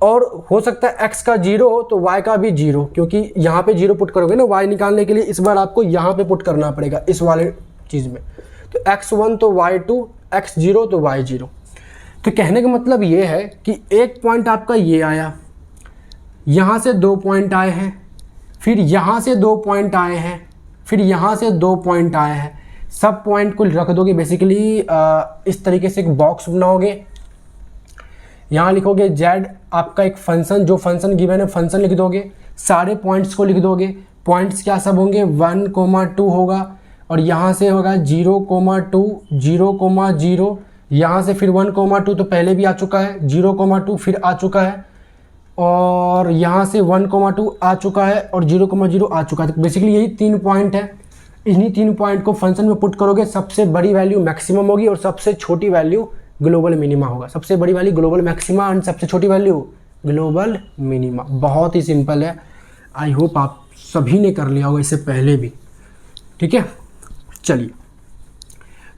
और हो सकता है x का 0 हो तो y का भी 0, क्योंकि यहाँ पे 0 पुट करोगे ना y निकालने के लिए, इस बार आपको यहाँ पे पुट करना पड़ेगा इस वाले चीज़ में। तो x1 तो y2, x0 तो y0। तो कहने का मतलब ये है कि एक पॉइंट आपका ये आया, यहाँ से 2 पॉइंट आए हैं, फिर यहाँ से 2 पॉइंट आए हैं, फिर यहाँ से 2 पॉइंट आए हैं, सब पॉइंट को रख दोगे बेसिकली इस तरीके से एक बॉक्स बनाओगे। यहाँ लिखोगे z आपका एक फंक्शन, जो फंक्शन गिवन है फंक्शन लिख दोगे, सारे पॉइंट्स को लिख दोगे। पॉइंट्स क्या सब होंगे, 1 कोमा 2 होगा, और यहाँ से होगा 0 कोमा 2, 0 कोमा 0, यहाँ से फिर 1 कोमा 2 तो पहले भी आ चुका है, 0 कोमा 2 फिर आ चुका है, और यहाँ से 1 कोमा 2 आ चुका है, और 0 कोमा 0 आ चुका है। तो बेसिकली यही 3 पॉइंट है, इन्हीं 3 पॉइंट को फंक्शन में पुट करोगे, सबसे बड़ी वैल्यू मैक्सिमम होगी और सबसे छोटी वैल्यू ग्लोबल मिनिमा होगा। सबसे बड़ी वैल्यू ग्लोबल मैक्सिमा एंड सबसे छोटी वैल्यू ग्लोबल मिनिमा। बहुत ही सिंपल है, आई होप आप सभी ने कर लिया होगा इससे पहले भी, ठीक है। चलिए,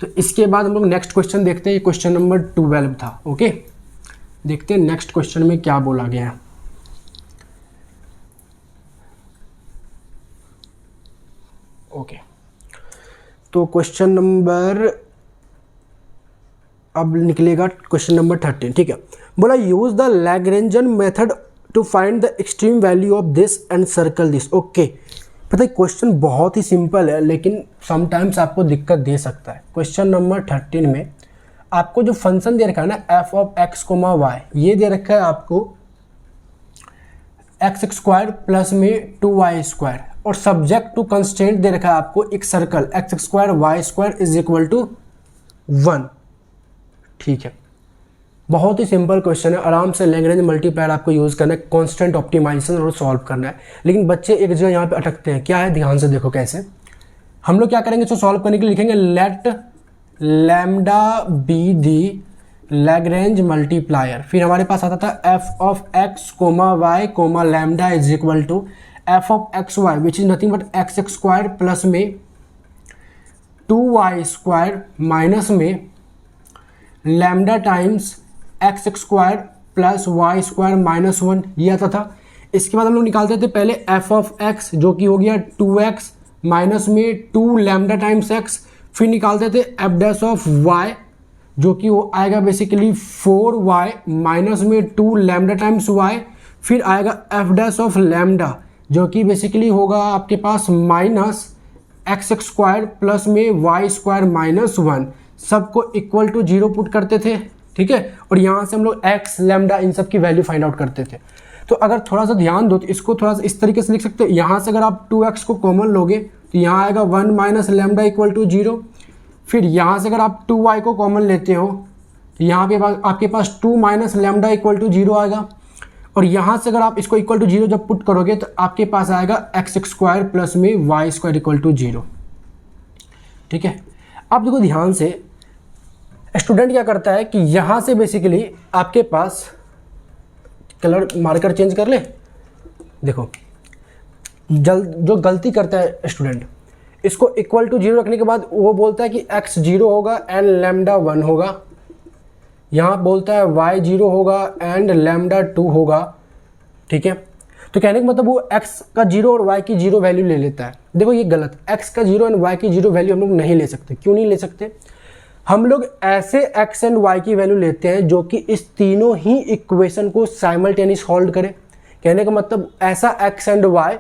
तो इसके बाद हम लोग नेक्स्ट क्वेश्चन देखते हैं, ये क्वेश्चन नंबर 12 था। ओके, देखते हैं नेक्स्ट क्वेश्चन में क्या बोला गया है। ओके, तो क्वेश्चन नंबर अब निकलेगा क्वेश्चन नंबर 13, ठीक है। बोला use the Lagrangian method to find the extreme value of this and circle this. Okay, पता है क्वेश्चन बहुत ही सिंपल है लेकिन समटाइम्स आपको दिक्कत दे सकता है। क्वेश्चन नंबर 13 में आपको जो फंक्शन दे रखा है ना f of x comma y, ये दे रखा है आपको x स्क्वायर प्लस में 2y स्क्वायर, और सब्जेक्ट टू कंस्टेंट दे रखा है आपको एक circle x square y square is equal to 1, ठीक है। बहुत ही सिंपल क्वेश्चन है, आराम से लैग्रेंज मल्टीप्लायर आपको यूज़ करना है, कांस्टेंट ऑप्टिमाइजेशन और सॉल्व करना है। लेकिन बच्चे एक जगह यहाँ पे अटकते हैं, क्या है ध्यान से देखो कैसे। हम लोग क्या करेंगे, इसको सॉल्व करने के लिए लिखेंगे let lambda be the Lagrange multiplier. फिर हमारे पास आता था f of x comma Y comma lambda is equal to f of x y which is nothing but x square plus में 2y स्क्वायर माइनस में lambda times x square plus Y square minus 1, ये आता था। इसके बाद हम लोग निकालते थे पहले एफ ऑफ एक्स जो कि हो गया 2x माइनस में 2 लैम्डा टाइम्स x, फिर निकालते थे एफ डैश ऑफ y जो कि वो आएगा बेसिकली 4y माइनस में 2 लैम्डा टाइम्स y, फिर आएगा एफ डैश ऑफ लैम्डा जो कि बेसिकली होगा आपके पास माइनस एक्स स्क्वायर प्लस में वाई स्क्वायर माइनस 1, सबको इक्वल टू 0 पुट करते थे, ठीक है। और यहाँ से हम लोग एक्स लैम्डा इन सब की वैल्यू फाइंड आउट करते थे। तो अगर थोड़ा सा ध्यान दो तो इसको थोड़ा सा इस तरीके से लिख सकते हो। यहाँ से अगर आप 2x को कॉमन लोगे तो यहाँ आएगा 1 माइनस लैम्डा इक्वल टू 0। फिर यहाँ से अगर आप 2y को कॉमन लेते हो तो यहाँ पे आपके पास 2 माइनस लैम्डा इक्वल टू 0 आएगा। और यहाँ से अगर आप इसको इक्वल टू 0 जब पुट करोगे तो आपके पास आएगा एक्स स्क्वायर प्लस में वाई स्क्वायर इक्वल टू 0, ठीक है। अब देखो ध्यान से, स्टूडेंट क्या करता है कि यहाँ से बेसिकली आपके पास कलर मार्कर चेंज कर ले। देखो जो गलती करता है स्टूडेंट, इसको इक्वल टू 0 रखने के बाद वो बोलता है कि x 0 होगा एंड लैम्डा 1 होगा, यहाँ बोलता है y 0 होगा एंड लैम्डा 2 होगा, ठीक है। तो कहने का मतलब वो x का 0 और y की 0 वैल्यू ले लेता है। देखो ये गलत, x का 0 एंड y की 0 वैल्यू हम लोग नहीं ले सकते। क्यों नहीं ले सकते? हम लोग ऐसे x एंड y की वैल्यू लेते हैं जो कि इस तीनों ही इक्वेशन को साइमल्टेनियस होल्ड करे। कहने का मतलब ऐसा x एंड y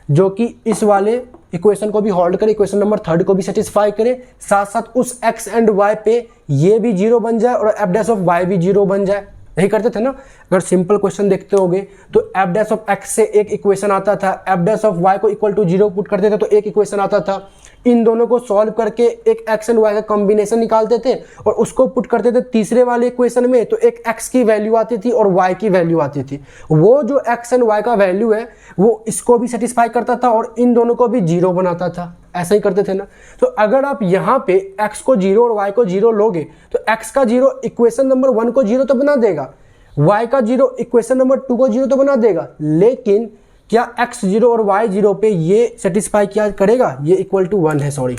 जो कि इस वाले इक्वेशन को भी होल्ड करे, इक्वेशन नंबर 3 को भी सेटिस्फाई करे, साथ साथ उस x एंड y पे ये भी 0 बन जाए और f डैश ऑफ y भी 0 बन जाए। यही करते थे ना। अगर सिंपल क्वेश्चन देखते होगे तो एफ डैश ऑफ एक्स से एक इक्वेशन आता था, एफ डैश ऑफ वाई को इक्वल टू 0 पुट करते थे तो एक इक्वेशन आता था। इन दोनों को सॉल्व करके एक एक्स एंड वाई का कॉम्बिनेशन निकालते थे और उसको पुट करते थे तीसरे वाले इक्वेशन में, तो एक एक्स की वैल्यू आती थी और वाई की वैल्यू आती थी। वो जो एक्स एंड वाई का वैल्यू है वो इसको भी सेटिस्फाई करता था और इन दोनों को भी 0 बनाता था। ऐसा ही करते थे ना। तो अगर आप यहाँ पे x को 0 और y को 0 लोगे तो x का 0 इक्वेशन नंबर 1 को 0 तो बना देगा, y का 0 इक्वेशन नंबर 2 को 0 तो बना देगा, लेकिन क्या x 0 और y 0 पे ये सेटिस्फाई क्या करेगा? ये इक्वल टू 1 है, सॉरी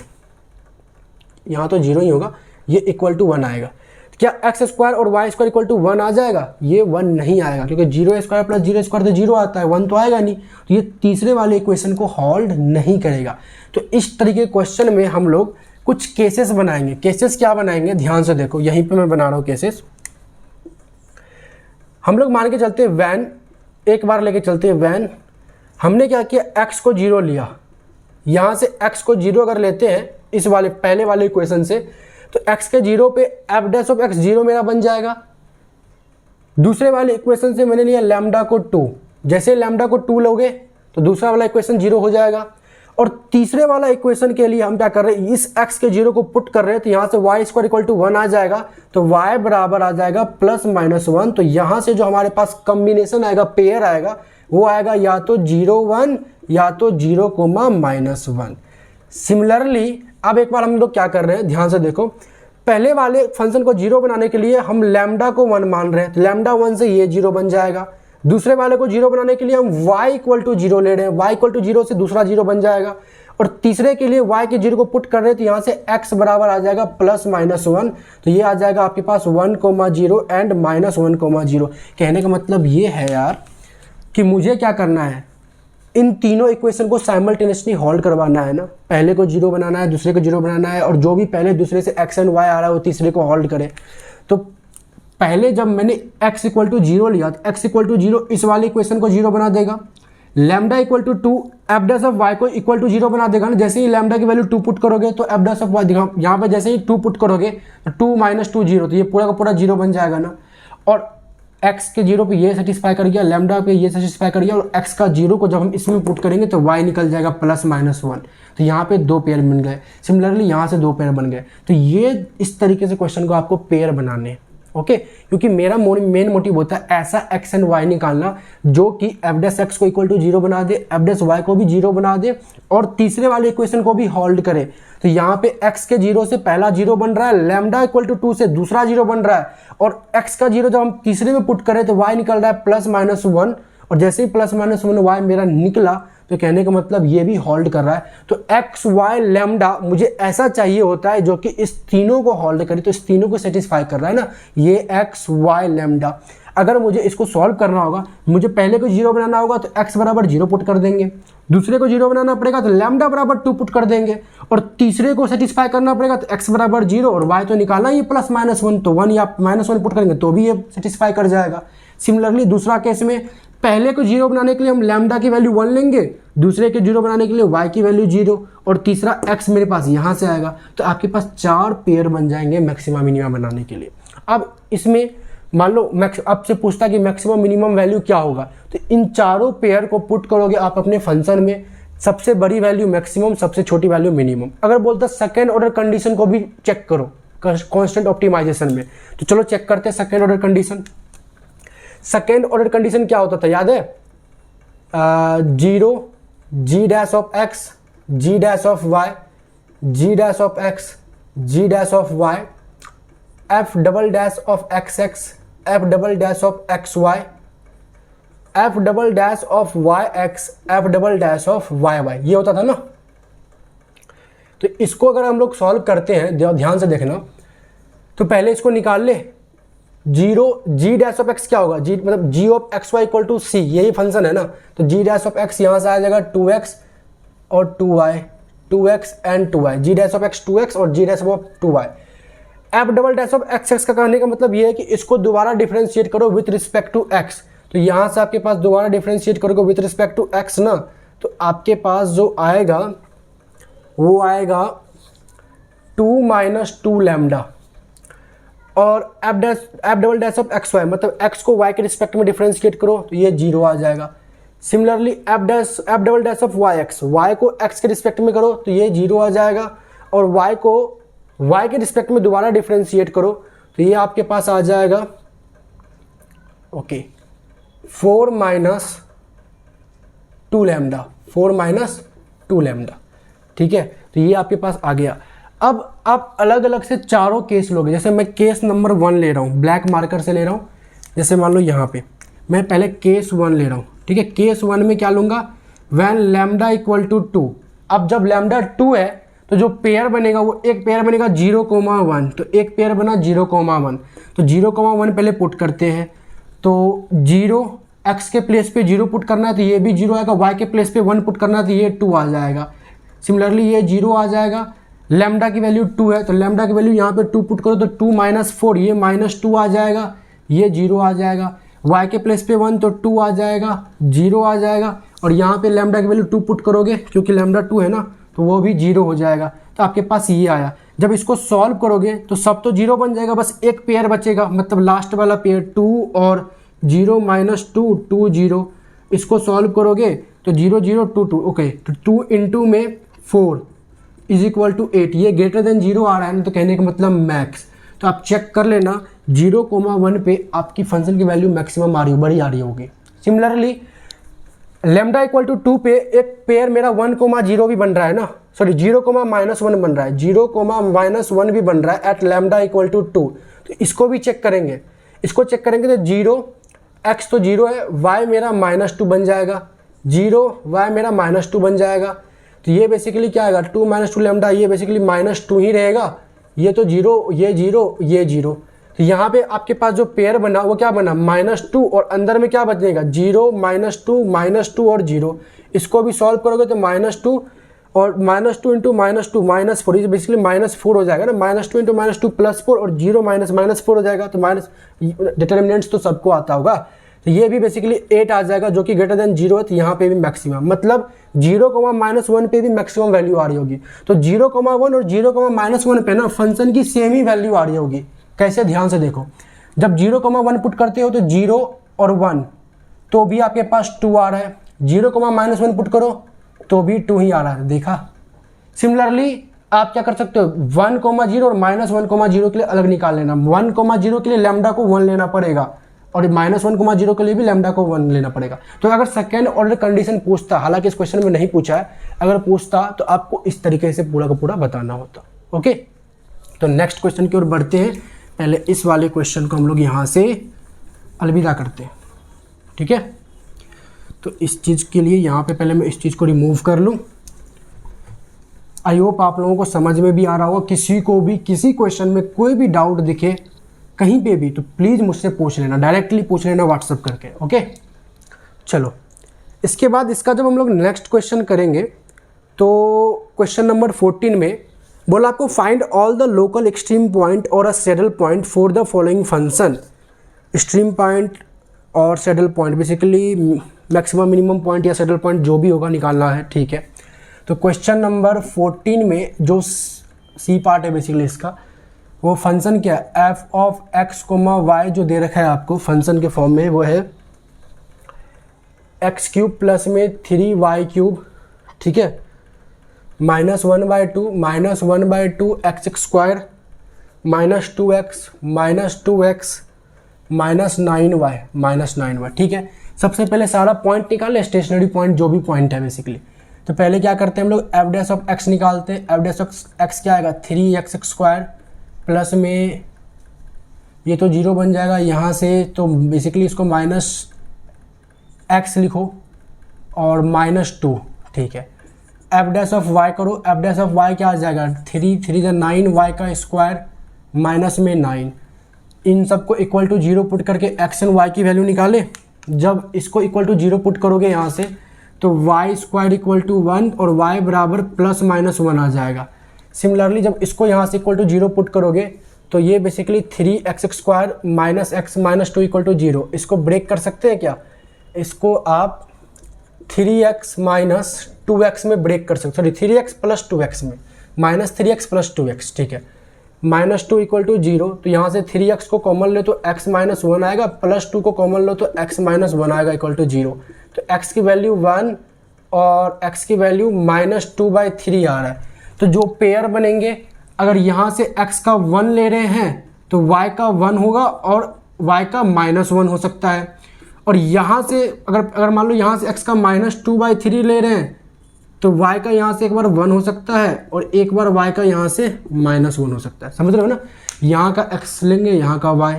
यहाँ तो 0 ही होगा, ये इक्वल टू 1 आएगा। क्या एक्स स्क्वायर और वाई स्क्वायर इक्वल टू 1 आ जाएगा? ये 1 नहीं आएगा क्योंकि 0 स्क्वायर प्लस 0 स्क्वायर तो 0 आता है, 1 तो आएगा नहीं। तो ये तीसरे वाले इक्वेशन को होल्ड नहीं करेगा। तो इस तरीके के क्वेश्चन में हम लोग कुछ केसेस बनाएंगे। केसेस क्या बनाएंगे? ध्यान से देखो, यहीं पे मैं बना रहा हूँ केसेस। हम लोग मान के चलते हैं वैन, एक बार लेके चलते हैं वैन। हमने क्या किया, एक्स को 0 लिया, यहाँ से एक्स को 0 अगर लेते हैं इस वाले पहले वाले इक्वेशन से तो x के 0 पे एफ डैश ऑफ x 0 मेरा बन जाएगा। दूसरे वाले इक्वेशन से मैंने लिया लैम्डा को 2, जैसे लैम्डा को 2 लोगे तो दूसरा वाला इक्वेशन 0 हो जाएगा। और तीसरे वाला इक्वेशन के लिए हम क्या कर रहे हैं, इस x के 0 को पुट कर रहे हैं तो यहाँ से वाई स्क्वायर इक्वल टू 1 आ जाएगा, तो y बराबर आ जाएगा प्लस माइनस 1। तो यहाँ से जो हमारे पास कॉम्बिनेशन आएगा, पेयर आएगा, वो आएगा या तो 0 1 या तो 0 माइनस 1। सिमिलरली अब एक बार हम लोग क्या कर रहे हैं, ध्यान से देखो, पहले वाले फंक्शन को 0 बनाने के लिए हम लैम्डा को 1 मान रहे हैं, तो लैम्डा 1 से ये 0 बन जाएगा। दूसरे वाले को 0 बनाने के लिए हम y इक्वल टू 0 ले रहे हैं, y इक्वल टू 0 से दूसरा 0 बन जाएगा। और तीसरे के लिए y के 0 को पुट कर रहे हैं तो यहाँ से x बराबर आ जाएगा प्लस माइनस 1। तो ये आ जाएगा आपके पास 1,0 एंड माइनस 1,0। कहने का मतलब ये है यार कि मुझे क्या करना है, इन तीनों इक्वेशन को साइमल्टेनियसली होल्ड करवाना है ना। पहले को 0 बनाना है, दूसरे को 0 बनाना है, और जो भी पहले दूसरे से x एंड y आ रहा है वो तीसरे को होल्ड करे। तो पहले जब मैंने x इक्वल टू 0 लिया तो x इक्वल टू 0 इस वाले इक्वेशन को 0 बना देगा, lambda equal to 2 f dash of y को इक्वल टू 0 बना देगा ना। जैसे ही लैम्डा की वैल्यू 2 पुट करोगे तो एफ डैश ऑफ y यहाँ पे जैसे ही 2 पुट करोगे तो 2 माइनस 2 0, तो ये पूरा का पूरा 0 बन जाएगा ना। और x के 0 पे ये सेटिस्फाई कर गया, लैम्डा पे ये सेटिस्फाई कर गया, और x का 0 को जब हम इसमें पुट करेंगे तो y निकल जाएगा प्लस माइनस 1। तो यहाँ पे 2 पेयर बन गए। सिमिलरली यहाँ से 2 पेयर बन गए। तो ये इस तरीके से क्वेश्चन को आपको पेयर बनाने, ओके क्योंकि मेरा मेन मोटिव होता है ऐसा एक्स एंड वाई निकालना जो कि एफ डैश एक्स को इक्वल टू 0 बना दे, एफ डैश वाई को भी 0 बना दे और तीसरे वाले इक्वेशन को भी होल्ड करे। तो यहाँ पे x के 0 से पहला 0 बन रहा है, लैम्डा इक्वल टू 2 से दूसरा 0 बन रहा है और x का 0 जब हम तीसरे में पुट करें तो y निकल रहा है +-1 और जैसे ही +-1 y मेरा निकला तो कहने का मतलब ये भी होल्ड कर रहा है। तो एक्स वाई लैम्डा मुझे ऐसा चाहिए होता है जो कि इस तीनों को होल्ड करे, तो इस तीनों को सेटिस्फाई कर रहा है ना, ये एक्स वाई लैम्डा। अगर मुझे इसको सॉल्व करना होगा, मुझे पहले को 0 बनाना होगा तो x बराबर 0 पुट कर देंगे, दूसरे को 0 बनाना पड़ेगा तो लैम्डा बराबर 2 पुट कर देंगे और तीसरे को सेटिस्फाई करना पड़ेगा तो x बराबर 0 और y तो निकालना ही +-1 तो 1 या -1 पुट करेंगे तो भी ये सेटिस्फाई कर जाएगा। सिमिलरली दूसरा केस में पहले को 0 बनाने के लिए हम लैम्डा की वैल्यू 1 लेंगे, दूसरे के 0 बनाने के लिए y की वैल्यू 0 और तीसरा x मेरे पास यहाँ से आएगा। तो आपके पास 4 पेयर बन जाएंगे मैक्सिमम मिनिमम बनाने के लिए। अब इसमें मान लो आपसे पूछता कि मैक्सिमम मिनिमम वैल्यू क्या होगा, तो इन चारों पेयर को पुट करोगे आप अपने फंक्शन में, सबसे बड़ी वैल्यू मैक्सिमम, सबसे छोटी वैल्यू मिनिमम। अगर बोलता सेकेंड ऑर्डर कंडीशन को भी चेक करो कांस्टेंट ऑप्टिमाइजेशन में, तो चलो चेक करते हैं second order condition. Second order condition क्या होता था याद है? 0 g dash of x g dash of y g dash of x g dash of y f double dash of xx f double dash of xy f double dash of yx f double dash of yy, ये होता था ना। तो इसको अगर हम लोग solve करते हैं, ध्यान से देखना, तो पहले इसको निकाल ले। 0 g डैश ऑफ x क्या होगा? g मतलब g of xy equal to c, यही फंक्शन है ना। तो g डैश ऑफ x यहाँ से आ जाएगा 2x और 2y, 2x and 2y, g dash of x 2x और g dash of 2y। f double dash of xx का कहने का मतलब ये है कि इसको दोबारा डिफरेंशिएट करो विथ रिस्पेक्ट टू x। तो यहाँ से आपके पास दोबारा डिफरेंशिएट करोगे विथ रिस्पेक्ट टू x ना, तो आपके पास जो आएगा वो आएगा 2 - 2 लैम्डा और f double dash of xy मतलब x को y के रिस्पेक्ट में डिफरेंशिएट करो तो ये 0 आ जाएगा। Similarly f double dash of yx, y को x के रिस्पेक्ट में करो तो ये 0 आ जाएगा और y को y के रिस्पेक्ट में दोबारा डिफरेंशिएट करो तो ये आपके पास आ जाएगा 4 - 2 लैम्डा, 4 - 2 लैम्डा। ठीक है, तो ये आपके पास आ गया। अब आप अलग अलग से चारों केस लोगे, जैसे मैं केस नंबर 1 ले रहा हूँ, ब्लैक मार्कर से ले रहा हूँ। जैसे मान लो यहाँ पे मैं पहले केस 1 ले रहा हूँ। ठीक है, केस 1 में क्या लूँगा? When lambda equal to 2। अब जब लैम्डा 2 है तो जो पेयर बनेगा वो एक पेयर बनेगा 0,1, तो एक पेयर बना 0,1, तो 0,1 पहले पुट करते हैं। तो 0 x के प्लेस पे 0 पुट करना है तो ये भी 0 आएगा, y के प्लेस पे 1 पुट करना है तो ये 2 आ जाएगा। सिमिलरली ये 0 आ जाएगा। लैम्डा की वैल्यू 2 है तो लैम्डा की वैल्यू यहाँ पे 2 पुट करो तो 2 - 4, ये -2 आ जाएगा, ये 0 आ जाएगा। y के प्लेस पे 1 तो 2 आ जाएगा, 0 आ जाएगा और यहाँ पे लैम्डा की वैल्यू 2 पुट करोगे क्योंकि लैम्डा 2 है ना, तो वो भी 0 हो जाएगा। तो आपके पास ये आया। जब इसको सॉल्व करोगे तो सब तो 0 बन जाएगा, बस एक पेयर बचेगा, मतलब लास्ट वाला पेयर 2 और 0 - 2 2 0। इसको सॉल्व करोगे तो 0 0 2 2, ओके। तो 2 × में 4 = 8, ये ग्रेटर देन 0 आ रहा है ना, तो कहने का मतलब मैक्स। तो आप चेक कर लेना 0,1 पे आपकी फंक्शन की वैल्यू मैक्सिमम आ रही, बड़ी आ रही होगी। सिमिलरली लैम्डा इक्वल टू 2 पे एक पेयर मेरा 1,0 भी बन रहा है ना, सॉरी 0,-1 बन रहा है, 0,-1 भी बन रहा है एट लैम्डा इक्वल टू 2। तो इसको भी चेक करेंगे, इसको चेक करेंगे तो 0 x तो 0 है, y मेरा -2 बन जाएगा, 0 y मेरा -2 बन जाएगा। तो ये बेसिकली क्या आएगा? 2 - 2 लैम्डा, ये बेसिकली -2 ही रहेगा। ये तो 0, ये 0, ये 0। तो यहाँ पे आपके पास जो पेयर बना वो क्या बना? -2 और अंदर में क्या बचेगा? 0 -2 और 0। इसको भी सॉल्व करोगे तो -2 और -2 × -2 -4, ये बेसिकली -4 हो जाएगा ना, -2 × -2 +4 और 0 -4 हो जाएगा। तो डिटर्मिनेंट्स तो सबको आता होगा, तो ये भी बेसिकली 8 आ जाएगा जो कि ग्रेटर देन 0 है। तो यहाँ पे भी मैक्सिमम, मतलब 0,-1 पे भी मैक्सिमम वैल्यू आ रही होगी। तो 0,1 और 0,-1 पे ना फंक्शन की सेम ही वैल्यू आ रही होगी। कैसे? ध्यान से देखो, जब 0,1 पुट करते हो तो 0 और 1 तो भी आपके पास 2 आ रहा है, 0,-1 पुट करो तो भी 2 ही आ रहा है, देखा। सिमिलरली आप क्या कर सकते हो 1,0 और -1,0 के लिए अलग निकाल लेना। 1,0 के लिए लैम्डा को 1 लेना पड़ेगा और -1,0 के लिए भी लैम्डा को 1 लेना पड़ेगा। तो अगर सेकेंड ऑर्डर कंडीशन पूछता, हालांकि इस क्वेश्चन में नहीं पूछा है, अगर पूछता तो आपको इस तरीके से पूरा का पूरा बताना होता। ओके, तो नेक्स्ट क्वेश्चन की ओर बढ़ते हैं। पहले इस वाले क्वेश्चन को हम लोग यहाँ से अलविदा करते हैं, ठीक है। तो इस चीज़ के लिए यहाँ पे पहले मैं इस चीज़ को रिमूव कर लूँ। आई होप आप लोगों को समझ में भी आ रहा होगा। किसी को भी किसी क्वेश्चन में कोई भी डाउट दिखे कहीं पे भी तो प्लीज़ मुझसे पूछ लेना, डायरेक्टली पूछ लेना व्हाट्सअप करके। ओके, चलो इसके बाद इसका जब हम लोग नेक्स्ट क्वेश्चन करेंगे तो क्वेश्चन नंबर 14 में बोला आपको find all the local extreme point और a saddle point for the following function. Extreme point और saddle point basically maximum minimum point या सैडल पॉइंट जो भी होगा निकालना है, ठीक है। तो क्वेश्चन नंबर 14 में जो सी पार्ट है बेसिकली इसका, वो फंक्शन क्या है, F of x comma y जो दे रखा है आपको फंक्शन के फॉर्म में, वो है एक्स क्यूब प्लस में 3y क्यूब, ठीक है, -1/2 -1/2 x स्क्वायर -2x -9y, ठीक है। सबसे पहले सारा पॉइंट निकाले, स्टेशनरी पॉइंट जो भी पॉइंट है बेसिकली। तो पहले क्या करते हैं हम लोग, एफ डैश ऑफ एक्स निकालते हैं। एफ डैश ऑफ एक्स क्या आएगा 3x स्क्वायर प्लस में ये तो 0 बन जाएगा यहाँ से, तो बेसिकली इसको -x लिखो और -2, ठीक है। एफ डैश ऑफ वाई करो, एफ डैश ऑफ वाई क्या आ जाएगा 3 9 y का स्क्वायर माइनस में 9, इन सबको इक्वल टू 0 पुट करके एक्स एंड वाई की वैल्यू निकाले। जब इसको इक्वल टू 0 पुट करोगे यहाँ से तो y स्क्वायर इक्वल टू 1 और y बराबर +-1 आ जाएगा। सिमिलरली जब इसको यहाँ से इक्वल टू 0 पुट करोगे तो ये basically 3x square -x -2 equal to 0, इसको ब्रेक कर सकते हैं क्या, इसको आप 3x - 2x में ब्रेक कर सकते, सॉरी 3x + 2x में, -3x + 2x, ठीक है। -2 इक्वल टू 0, तो यहाँ से 3x को कॉमन लो तो x - 1 आएगा, +2 को कॉमन लो तो x - 1 आएगा इक्वल टू 0। तो x की वैल्यू 1 और x की वैल्यू -2/3 आ रहा है। तो जो पेयर बनेंगे, अगर यहाँ से x का 1 ले रहे हैं तो y का 1 होगा और y का -1 हो सकता है। और यहाँ से अगर मान लो यहाँ से x का -2/3 ले रहे हैं तो y का यहाँ से एक बार 1 हो सकता है और एक बार y का यहाँ से -1 हो सकता है। समझ रहे हो ना, यहाँ का x लेंगे, यहाँ का y,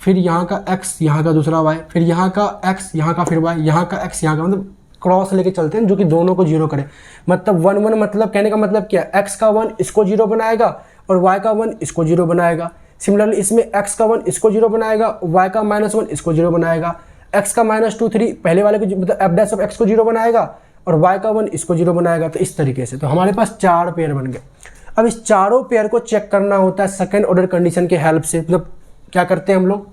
फिर यहाँ का x, यहाँ का दूसरा y, फिर यहाँ का x, यहाँ का फिर y, यहाँ का x, यहाँ का, मतलब क्रॉस लेके चलते हैं जो कि दोनों को 0 करे। मतलब 1 1, मतलब कहने का मतलब क्या, x का 1 इसको 0 बनाएगा और y का 1 इसको 0 बनाएगा। सिमिलरली इसमें x का 1 इसको 0 बनाएगा, y का -1 इसको 0 बनाएगा, x का -2 3 पहले वाले को मतलब f डैश ऑफ x को 0 बनाएगा और y का 1 इसको 0 बनाएगा। तो इस तरीके से तो हमारे पास 4 पेयर बन गए। अब इस चारों पेयर को चेक करना होता है सेकेंड ऑर्डर कंडीशन के हेल्प से। मतलब क्या करते हैं हम लोग,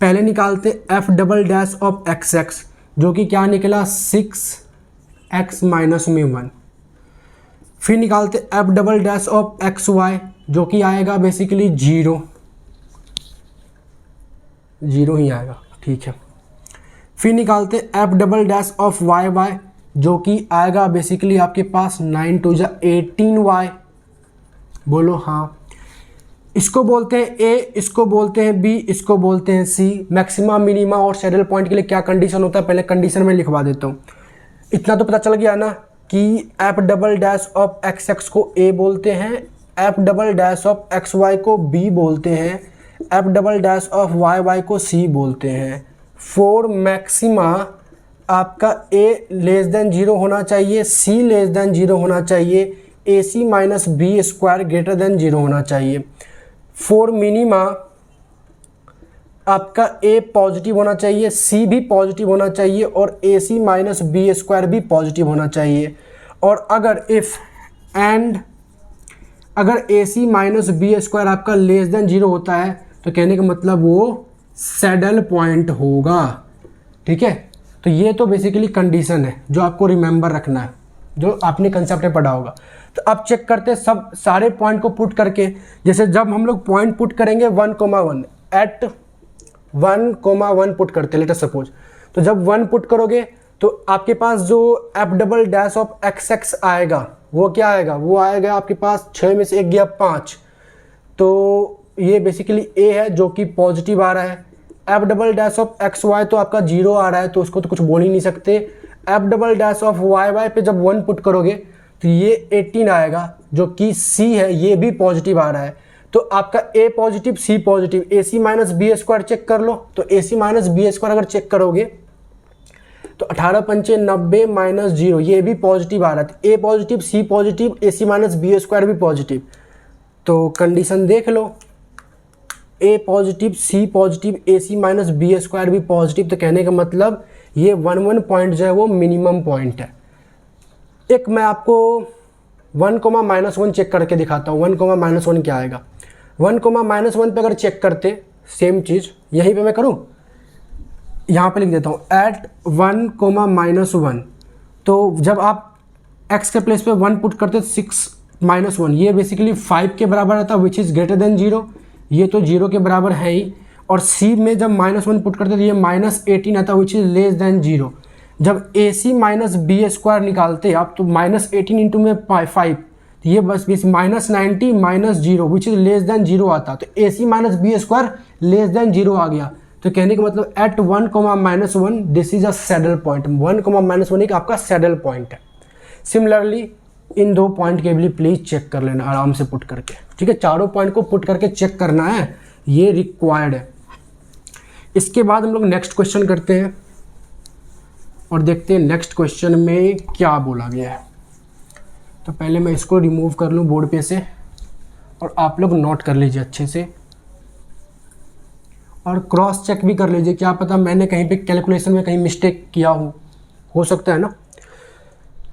पहले निकालते f double dash of xx जो कि क्या निकला 6x -1, फिर निकालते f double dash of xy जो कि आएगा बेसिकली 0 ही आएगा, ठीक है। फिर निकालते f double dash of yy जो कि आएगा बेसिकली आपके पास 9 2 18y, बोलो हाँ। इसको बोलते हैं a, इसको बोलते हैं b, इसको बोलते हैं c। मैक्सिमा मिनिमा और सैडल पॉइंट के लिए क्या कंडीशन होता है, पहले कंडीशन में लिखवा देता हूँ। इतना तो पता चल गया ना कि f double dash of xx को a बोलते हैं, f double dash of xy को b बोलते हैं, f double dash of yy को c बोलते हैं। फॉर मैक्सिमा आपका a लेस देन 0 होना चाहिए, c लेस देन 0 होना चाहिए, ac minus b square greater than 0 होना चाहिए। फॉर मिनिमा आपका a पॉजिटिव होना चाहिए, c भी पॉजिटिव होना चाहिए और ac माइनस b स्क्वायर भी पॉजिटिव होना चाहिए। और अगर अगर ac माइनस b स्क्वायर आपका लेस देन 0 होता है तो कहने का मतलब वो सैडल पॉइंट होगा, ठीक है। तो ये तो बेसिकली कंडीशन है जो आपको रिमेंबर रखना है, जो आपने कंसेप्ट में पढ़ा होगा। तो अब चेक करते हैं सब सारे पॉइंट को पुट करके। जैसे जब हम लोग पॉइंट पुट करेंगे 1,1 एट 1,1 पुट करते हैं लेट अस सपोज। तो जब 1 पुट करोगे तो आपके पास जो F double dash of x x आएगा वो क्या आएगा, वो आएगा आपके पास 6 में से 1 गया 5, तो ये बेसिकली ए है जो कि पॉजिटिव आ रहा है। F double dash of x Y तो आपका 0 आ रहा है, तो उसको तो कुछ बोल ही नहीं सकते। F double dash of y y पे जब 1 पुट करोगे तो ये 18 आएगा जो कि सी है, ये भी पॉजिटिव आ रहा है। तो आपका ए पॉजिटिव सी पॉजिटिव, ए C minus B square check कर लो। तो A C minus B square अगर चेक करोगे तो 18 पंचे 90 माइनस 0, ये भी पॉजिटिव आ रहा है। ए पॉजिटिव सी पॉजिटिव, ए सी माइनस बी स्क्वायर भी पॉजिटिव। तो कंडीशन देख लो, ए पॉजिटिव सी पॉजिटिव ए सी माइनस बी स्क्वायर भी पॉजिटिव। तो कहने का मतलब ये 1 पॉइंट जो है वो मिनिमम पॉइंट है। एक मैं आपको 1,-1 चेक करके दिखाता हूँ। 1,-1 क्या आएगा, 1,-1 पे अगर चेक करते सेम चीज़ यहीं पे मैं करूँ, यहाँ पे लिख देता हूँ एट 1,-1। तो जब आप x के प्लेस पे 1 पुट करते 6-1, ये बेसिकली 5 के बराबर आता है विच इज़ ग्रेटर देन 0, ये तो 0 के बराबर है ही। और c में जब -1 पुट करते तो ये -18 आता है विच इज़ लेस देन 0। जब ए सी माइनस बी स्क्वायर निकालते आप तो -18 इंटू में 5, तो ये बस -90 minus 0 which is less than 0 आता। तो A C minus B square less than 0 आ गया। तो कहने का मतलब at 1,-1 this is a saddle point. 1,-1 एक आपका सैडल पॉइंट है। सिमिलरली इन 2 पॉइंट के लिए प्लीज़ चेक कर लेना आराम से पुट करके, ठीक है। चारों पॉइंट को पुट करके चेक करना है, ये रिक्वायर्ड है। इसके बाद हम लोग नेक्स्ट क्वेश्चन करते हैं और देखते हैं नेक्स्ट क्वेश्चन में क्या बोला गया है। तो पहले मैं इसको रिमूव कर लूँ बोर्ड पे से और आप लोग नोट कर लीजिए अच्छे से और क्रॉस चेक भी कर लीजिए, क्या पता मैंने कहीं पे कैलकुलेशन में कहीं मिस्टेक किया हो सकता है ना।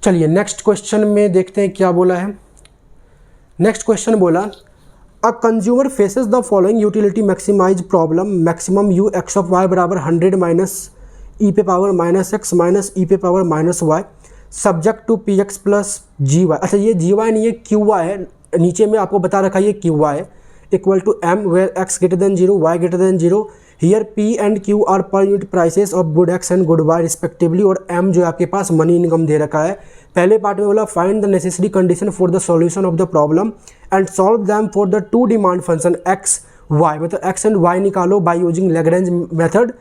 चलिए नेक्स्ट क्वेश्चन में देखते हैं क्या बोला है। नेक्स्ट क्वेश्चन बोला a consumer faces the following utility maximise problem, maximum u x of y बराबर 100 माइनस ई पे पावर माइनस एक्स माइनस ई पे power minus y subject to p x plus g y. अच्छा ये जी वाई नहीं है Q y है, नीचे में आपको बता रखा है ये क्यू वाई है, equal to m where x greater than 0 y greater than 0। Here p and q are per unit prices of good x and good y respectively. और एम जो है आपके पास मनी इनकम दे रखा है। पहले पार्ट में बोला find the necessary condition for the solution of the problem and solve them for the 2 demand function x y, मतलब एक्स एंड वाई निकालो बाय यूजिंग लैग्रेंज मेथड।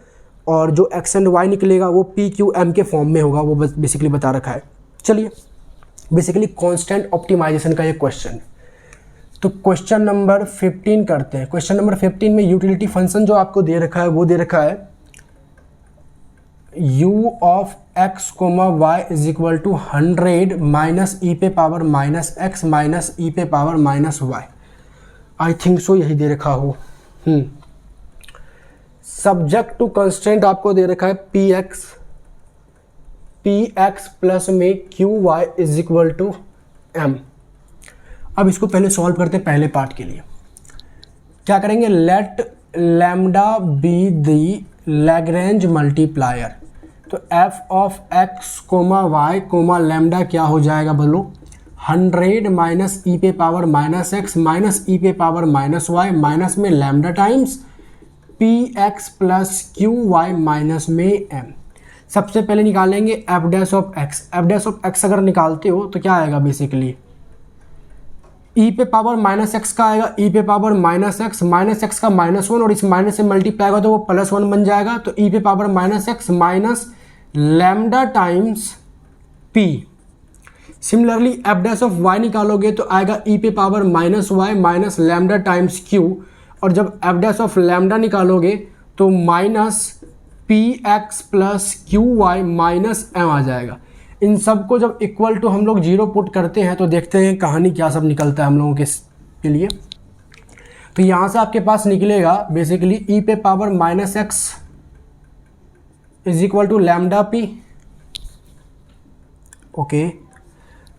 और जो एक्स एंड वाई निकलेगा वो पी क्यू एम के form में होगा, वो बेसिकली बता रखा है। चलिए बेसिकली कांस्टेंट ऑप्टिमाइजेशन का ये क्वेश्चन। तो क्वेश्चन नंबर 15 करते हैं। क्वेश्चन नंबर 15 में यूटिलिटी फंक्शन जो आपको दे रखा है वो दे रखा है u of x comma Y is equal to 100 minus ई पे पावर माइनस एक्स माइनस ई पे power minus Y. I think so यही दे रखा हो। सब्जेक्ट टू कंस्ट्रेंट आपको दे रखा है पी एक्स प्लस में q y is equal to m. अब इसको पहले सॉल्व करते हैं पहले पार्ट के लिए। क्या करेंगे, let lambda be the Lagrange multiplier. तो F of x comma Y comma lambda क्या हो जाएगा बोलो, 100 माइनस ई पे पावर माइनस एक्स माइनस ई पे पावर माइनस वाई माइनस में lambda times P x plus Q Y minus में एम। सबसे पहले निकालेंगे F dash of X. F dash of X अगर निकालते हो तो क्या आएगा बेसिकली ई पे पावर माइनस एक्स का आएगा, ई पे पावर माइनस एक्स का -1 और इस माइनस से मल्टीप्लाई होगा तो वो +1 बन जाएगा। तो ई पे power minus x minus lambda times P. Similarly F dash of Y निकालोगे तो आएगा ई पे power minus Y minus lambda times Q. और जब एफ डैश ऑफ लैम्डा निकालोगे तो minus P x plus Q Y minus M आ जाएगा। इन सब को जब इक्वल टू हम लोग 0 पुट करते हैं तो देखते हैं कहानी क्या सब निकलता है हम लोगों के लिए। तो यहाँ से आपके पास निकलेगा बेसिकली ई पे power minus x is equal to lambda p. Okay,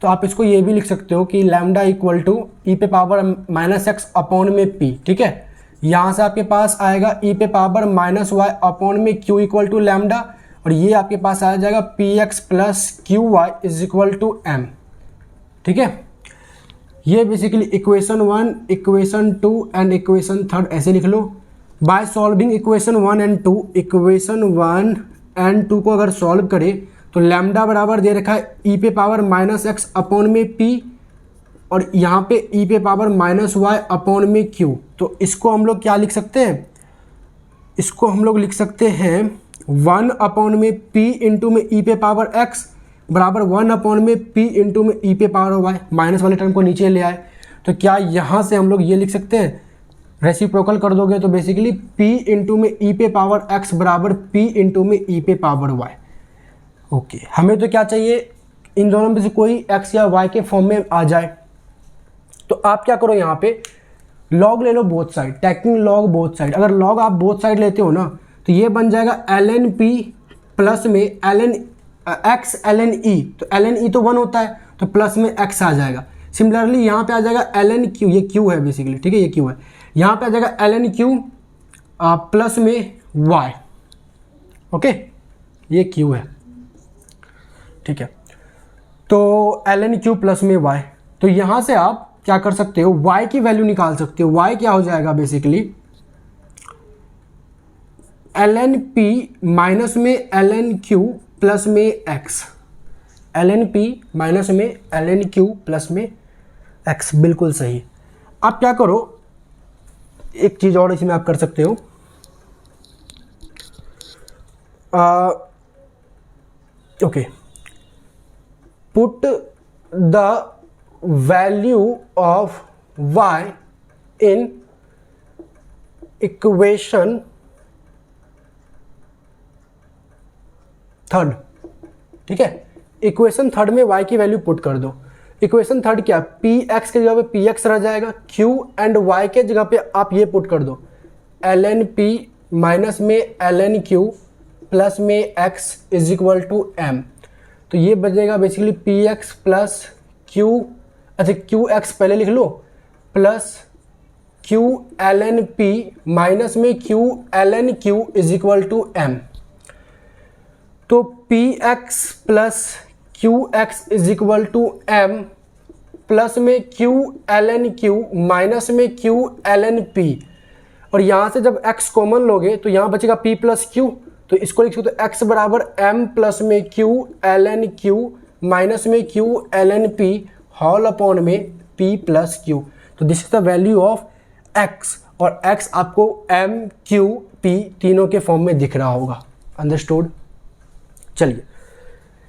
तो आप इसको ये भी लिख सकते हो कि लैम्डा इक्वल टू ई पे पावर माइनस एक्स अपॉन में पी। ठीक है, यहाँ से आपके पास आएगा ई पे पावर माइनस वाई अपॉन में क्यू इक्वल टू लैम्डा और ये आपके पास आ जाएगा p x plus Q y is equal to m. ठीक है, ये basically equation 1, equation 2 and equation 3 ऐसे लिख लो। By solving equation 1 and 2, equation 1 and 2 को अगर सॉल्व करें तो लैम्डा बराबर दे रखा है ई पे पावर माइनस एक्स अपॉन में पी, और यहाँ पे ई पे पावर माइनस वाई अपॉन में क्यू। तो इसको हम लोग क्या लिख सकते हैं, इसको हम लोग लिख सकते हैं 1 अपॉन में पी इंटू में ई पे पावर एक्स बराबर 1 अपॉन में पी इंटू में ई पे पावर वाई। माइनस वाले टर्म को नीचे ले आए, तो क्या यहाँ से हम लोग ये लिख सकते हैं, रेसिप्रोकल कर दोगे तो बेसिकली p इंटू में ई पे पावर x बराबर p इंटू में ई पे पावर y। ओके, हमें तो क्या चाहिए, इन दोनों में से कोई x या y के फॉर्म में आ जाए। तो आप क्या करो, यहाँ पे log ले लो both side, taking log both side. अगर log आप बोथ साइड लेते हो ना तो ये बन जाएगा ln p प्लस में ln x ln e, तो ln e तो 1 होता है तो प्लस में x आ जाएगा। सिमिलरली यहाँ पे आ जाएगा ln q, ये q है बेसिकली, ठीक है, ये q है, यहाँ पे आ जाएगा ln q प्लस में y। ओके, ये q है, ठीक है, तो ln q प्लस में y। तो यहाँ से आप क्या कर सकते हो, y की वैल्यू निकाल सकते हो। y क्या हो जाएगा बेसिकली ln p माइनस में ln q प्लस में x, ln p माइनस में ln q प्लस में x, बिल्कुल सही। आप क्या करो, एक चीज़ और इसमें आप कर सकते हो, okay, put the value of y in equation third, ठीक है, इक्वेशन थर्ड में y की वैल्यू पुट कर दो। इक्वेशन थर्ड क्या, पी एक्स के जगह पे पी एक्स रह जाएगा, q एंड y के जगह पे आप ये पुट कर दो ln p माइनस में ln q प्लस में x is equal to m। तो ये बचेगा basically p x plus q, अच्छा क्यू एक्स पहले लिख लो, plus q ln p minus में q ln q is equal to m। तो p x plus q x is equal to m plus में क्यू ln q माइनस में q ln p, और यहाँ से जब x कॉमन लोगे तो यहाँ बचेगा p प्लस q, तो इसको लिख सकते हो x बराबर m प्लस में q ln q माइनस में q ln p whole upon में p प्लस q। तो this is the value of x, और x आपको m q p तीनों के फॉर्म में दिख रहा होगा। अंडरस्टूड। चलिए,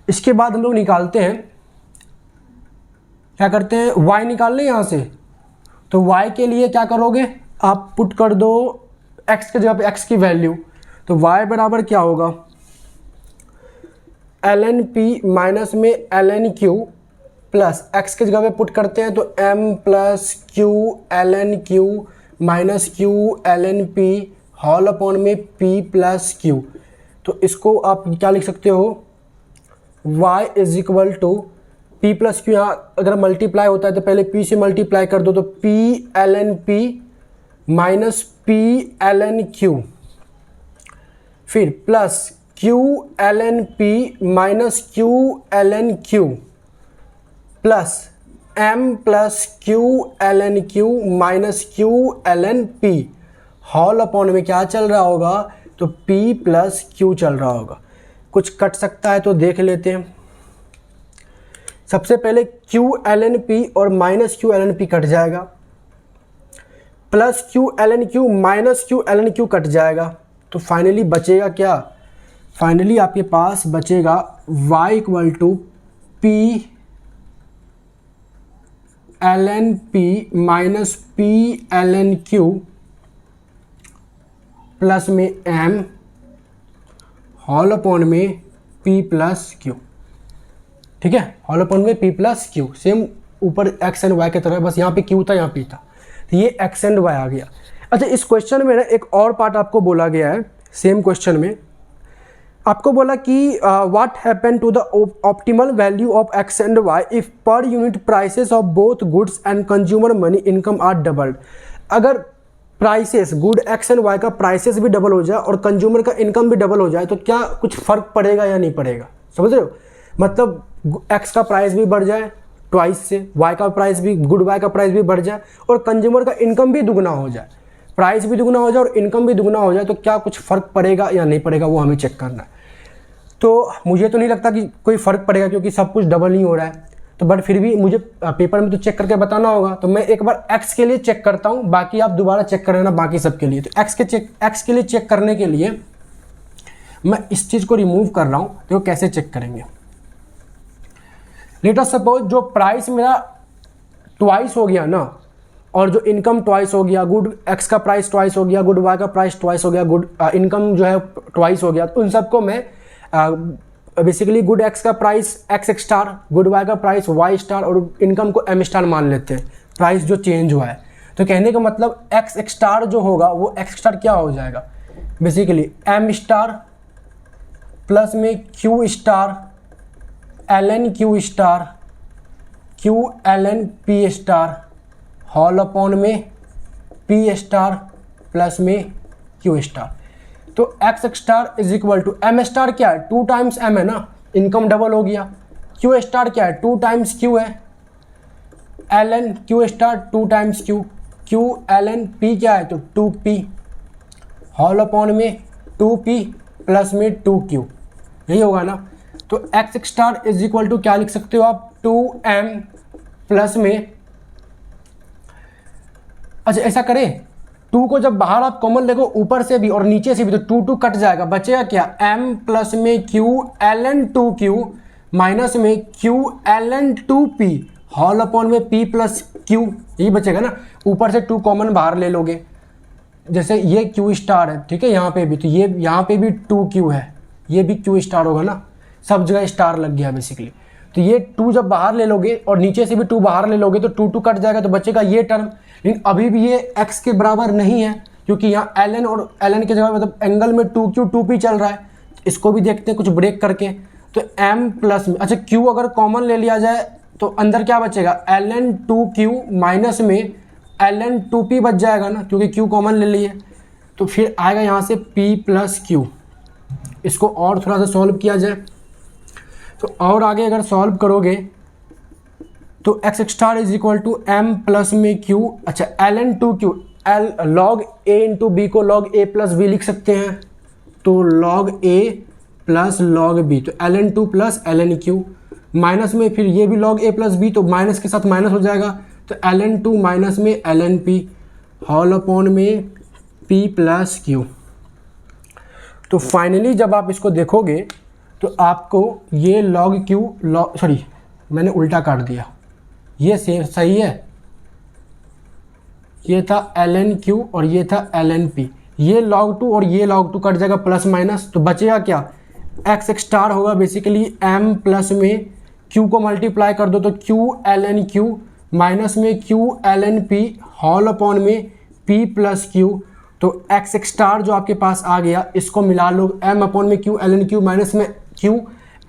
इसके बाद हम लोग निकालते हैं, क्या करते हैं, y निकाल लें यहाँ से। तो y के लिए क्या करोगे, आप पुट कर दो x के जगह पे x की वैल्यू, तो y बराबर क्या होगा, ln p माइनस में ln q प्लस x के जगह पे पुट करते हैं तो m plus q ln q minus q ln p whole upon में p प्लस q। तो इसको आप क्या लिख सकते हो, y is equal to p plus q, यहाँ अगर मल्टीप्लाई होता है तो पहले p से मल्टीप्लाई कर दो, तो p ln p minus p ln q, फिर plus q ln p minus q ln q plus m plus q ln q minus q ln p whole upon में क्या चल रहा होगा, तो p प्लस q चल रहा होगा। कुछ कट सकता है तो देख लेते हैं। सबसे पहले q ln p और minus q ln p cut जाएगा, plus q ln q minus q ln q cut जाएगा, तो फाइनली बचेगा क्या, फाइनली आपके पास बचेगा y equal to p ln p minus p ln q plus में m होल अपॉन में p प्लस q, ठीक है, होल अपॉन में p प्लस q, सेम ऊपर x एंड y की तरह, बस यहाँ पे q था यहाँ p था, तो ये x एंड y आ गया। अच्छा, इस क्वेश्चन में ना एक और पार्ट आपको बोला गया है, सेम क्वेश्चन में आपको बोला कि what happen to the optimal value of x and y if per unit prices of both goods and consumer money income are doubled. अगर prices good x and y का प्राइसेस भी double हो जाए और कंज्यूमर का income भी double हो जाए तो क्या कुछ फ़र्क पड़ेगा या नहीं पड़ेगा, समझ रहे हो, मतलब x का प्राइस भी बढ़ जाए ट्वाइस से, y का प्राइस भी, गुड y का प्राइस भी बढ़ जाए और कंज्यूमर का इनकम भी दुगना हो जाए, प्राइस भी दुगना हो जाए और इनकम भी दुगना हो जाए, तो क्या कुछ फ़र्क पड़ेगा या नहीं पड़ेगा, वो हमें चेक करना है। तो मुझे तो नहीं लगता कि कोई फ़र्क पड़ेगा क्योंकि सब कुछ डबल नहीं हो रहा है। तो बट फिर भी मुझे पेपर में तो चेक करके बताना होगा, तो मैं एक बार x के लिए चेक करता हूँ, बाकी आप दोबारा चेक कर लेना बाकी सब के लिए। तो x के लिए चेक करने के लिए मैं इस चीज़ को रिमूव कर रहा हूँ। तो कैसे चेक करेंगे, लेट अस सपोज जो प्राइस मेरा ट्वाइस हो गया ना, और जो इनकम ट्वाइस हो गया, गुड x का प्राइस ट्वाइस हो गया, गुड y का प्राइस ट्वाइस हो गया, गुड इनकम जो है ट्वाइस हो गया, तो उन सबको मैं बेसिकली गुड x का price x star, good y का प्राइस y स्टार और इनकम को m स्टार मान लेते हैं, प्राइस जो चेंज हुआ है। तो कहने का मतलब x स्टार जो होगा वो x स्टार क्या हो जाएगा, बेसिकली m स्टार प्लस में q star ln q star q ln p star whole upon में p स्टार प्लस में q स्टार। तो x star is equal to m star क्या है, 2 टाइम्स m है ना, इनकम डबल हो गया। q स्टार क्या है, 2 टाइम्स q है, ln q star 2 times q, q ln p क्या है तो 2p होल अपॉन में 2p प्लस में 2q, यही होगा ना। तो x star is equal to क्या लिख सकते हो आप, 2m प्लस में, अच्छा ऐसा करें 2 को जब बाहर आप कॉमन देखो ऊपर से भी और नीचे से भी तो 2 कट जाएगा, बचेगा क्या m प्लस में q ln 2q माइनस में q ln 2p whole upon में p प्लस q, यही बचेगा ना। ऊपर से 2 कॉमन बाहर ले लोगे, जैसे ये q स्टार है, ठीक है, यहाँ पे भी, तो ये यहाँ पे भी 2q है, ये भी q स्टार होगा ना, सब जगह स्टार लग गया बेसिकली। तो ये 2 जब बाहर ले लोगे और नीचे से भी 2 बाहर ले लोगे तो 2 कट जाएगा, तो बचेगा ये टर्म। लेकिन अभी भी ये x के बराबर नहीं है क्योंकि यहाँ ln और ln के जगह मतलब एंगल में 2q 2p चल रहा है। इसको भी देखते हैं कुछ ब्रेक करके, तो m प्लस में, अच्छा q अगर कॉमन ले लिया जाए तो अंदर क्या बचेगा, ln 2q माइनस में ln 2p बच जाएगा ना, क्योंकि q कॉमन ले लिए। तो फिर आएगा यहाँ से p प्लस q। इसको और थोड़ा सा सॉल्व किया जाए, तो और आगे अगर सॉल्व करोगे तो x star is equal to m plus में q, अच्छा ln 2q, log a into b को log a प्लस b लिख सकते हैं, तो log a plus log b, तो ln 2 plus ln q minus में फिर ये भी log a प्लस b, तो माइनस के साथ माइनस हो जाएगा, तो ln 2 माइनस में ln p होल अपॉन में p प्लस q। तो फाइनली जब आप इसको देखोगे तो आपको ये log q सॉरी मैंने उल्टा काट दिया, ये सही है, ये था ln q और ये था ln p, ये log 2 और ये log 2 कट जाएगा प्लस माइनस, तो बचेगा क्या, x स्टार होगा बेसिकली m प्लस में q को मल्टीप्लाई कर दो तो q ln q माइनस में q ln p whole upon में p प्लस q। तो x स्टार जो आपके पास आ गया इसको मिला लो, m अपॉन में q ln q माइनस में q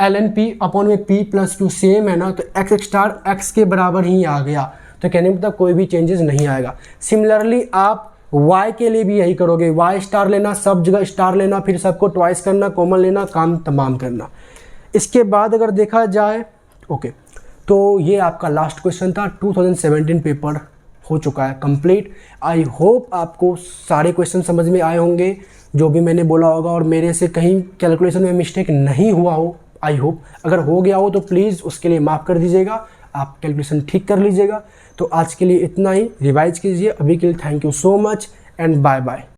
ln p अपॉन में p प्लस q सेम है ना, तो x स्टार x के बराबर ही आ गया। तो कहने मतलब कोई भी चेंजेस नहीं आएगा। सिमिलरली आप y के लिए भी यही करोगे, y स्टार लेना, सब जगह स्टार लेना, फिर सबको ट्वाइस करना, कॉमन लेना, काम तमाम करना। इसके बाद अगर देखा जाए ओके, तो ये आपका लास्ट क्वेश्चन था, 2017 पेपर हो चुका है कंप्लीट। आई होप आपको सारे क्वेश्चन समझ में आए होंगे जो भी मैंने बोला होगा, और मेरे से कहीं कैलकुलेशन में मिस्टेक नहीं हुआ हो। आई होप अगर हो गया हो तो प्लीज़ उसके लिए माफ़ कर दीजिएगा, आप कैलकुलेशन ठीक कर लीजिएगा। तो आज के लिए इतना ही, रिवाइज कीजिए। अभी के लिए thank you so much and bye bye.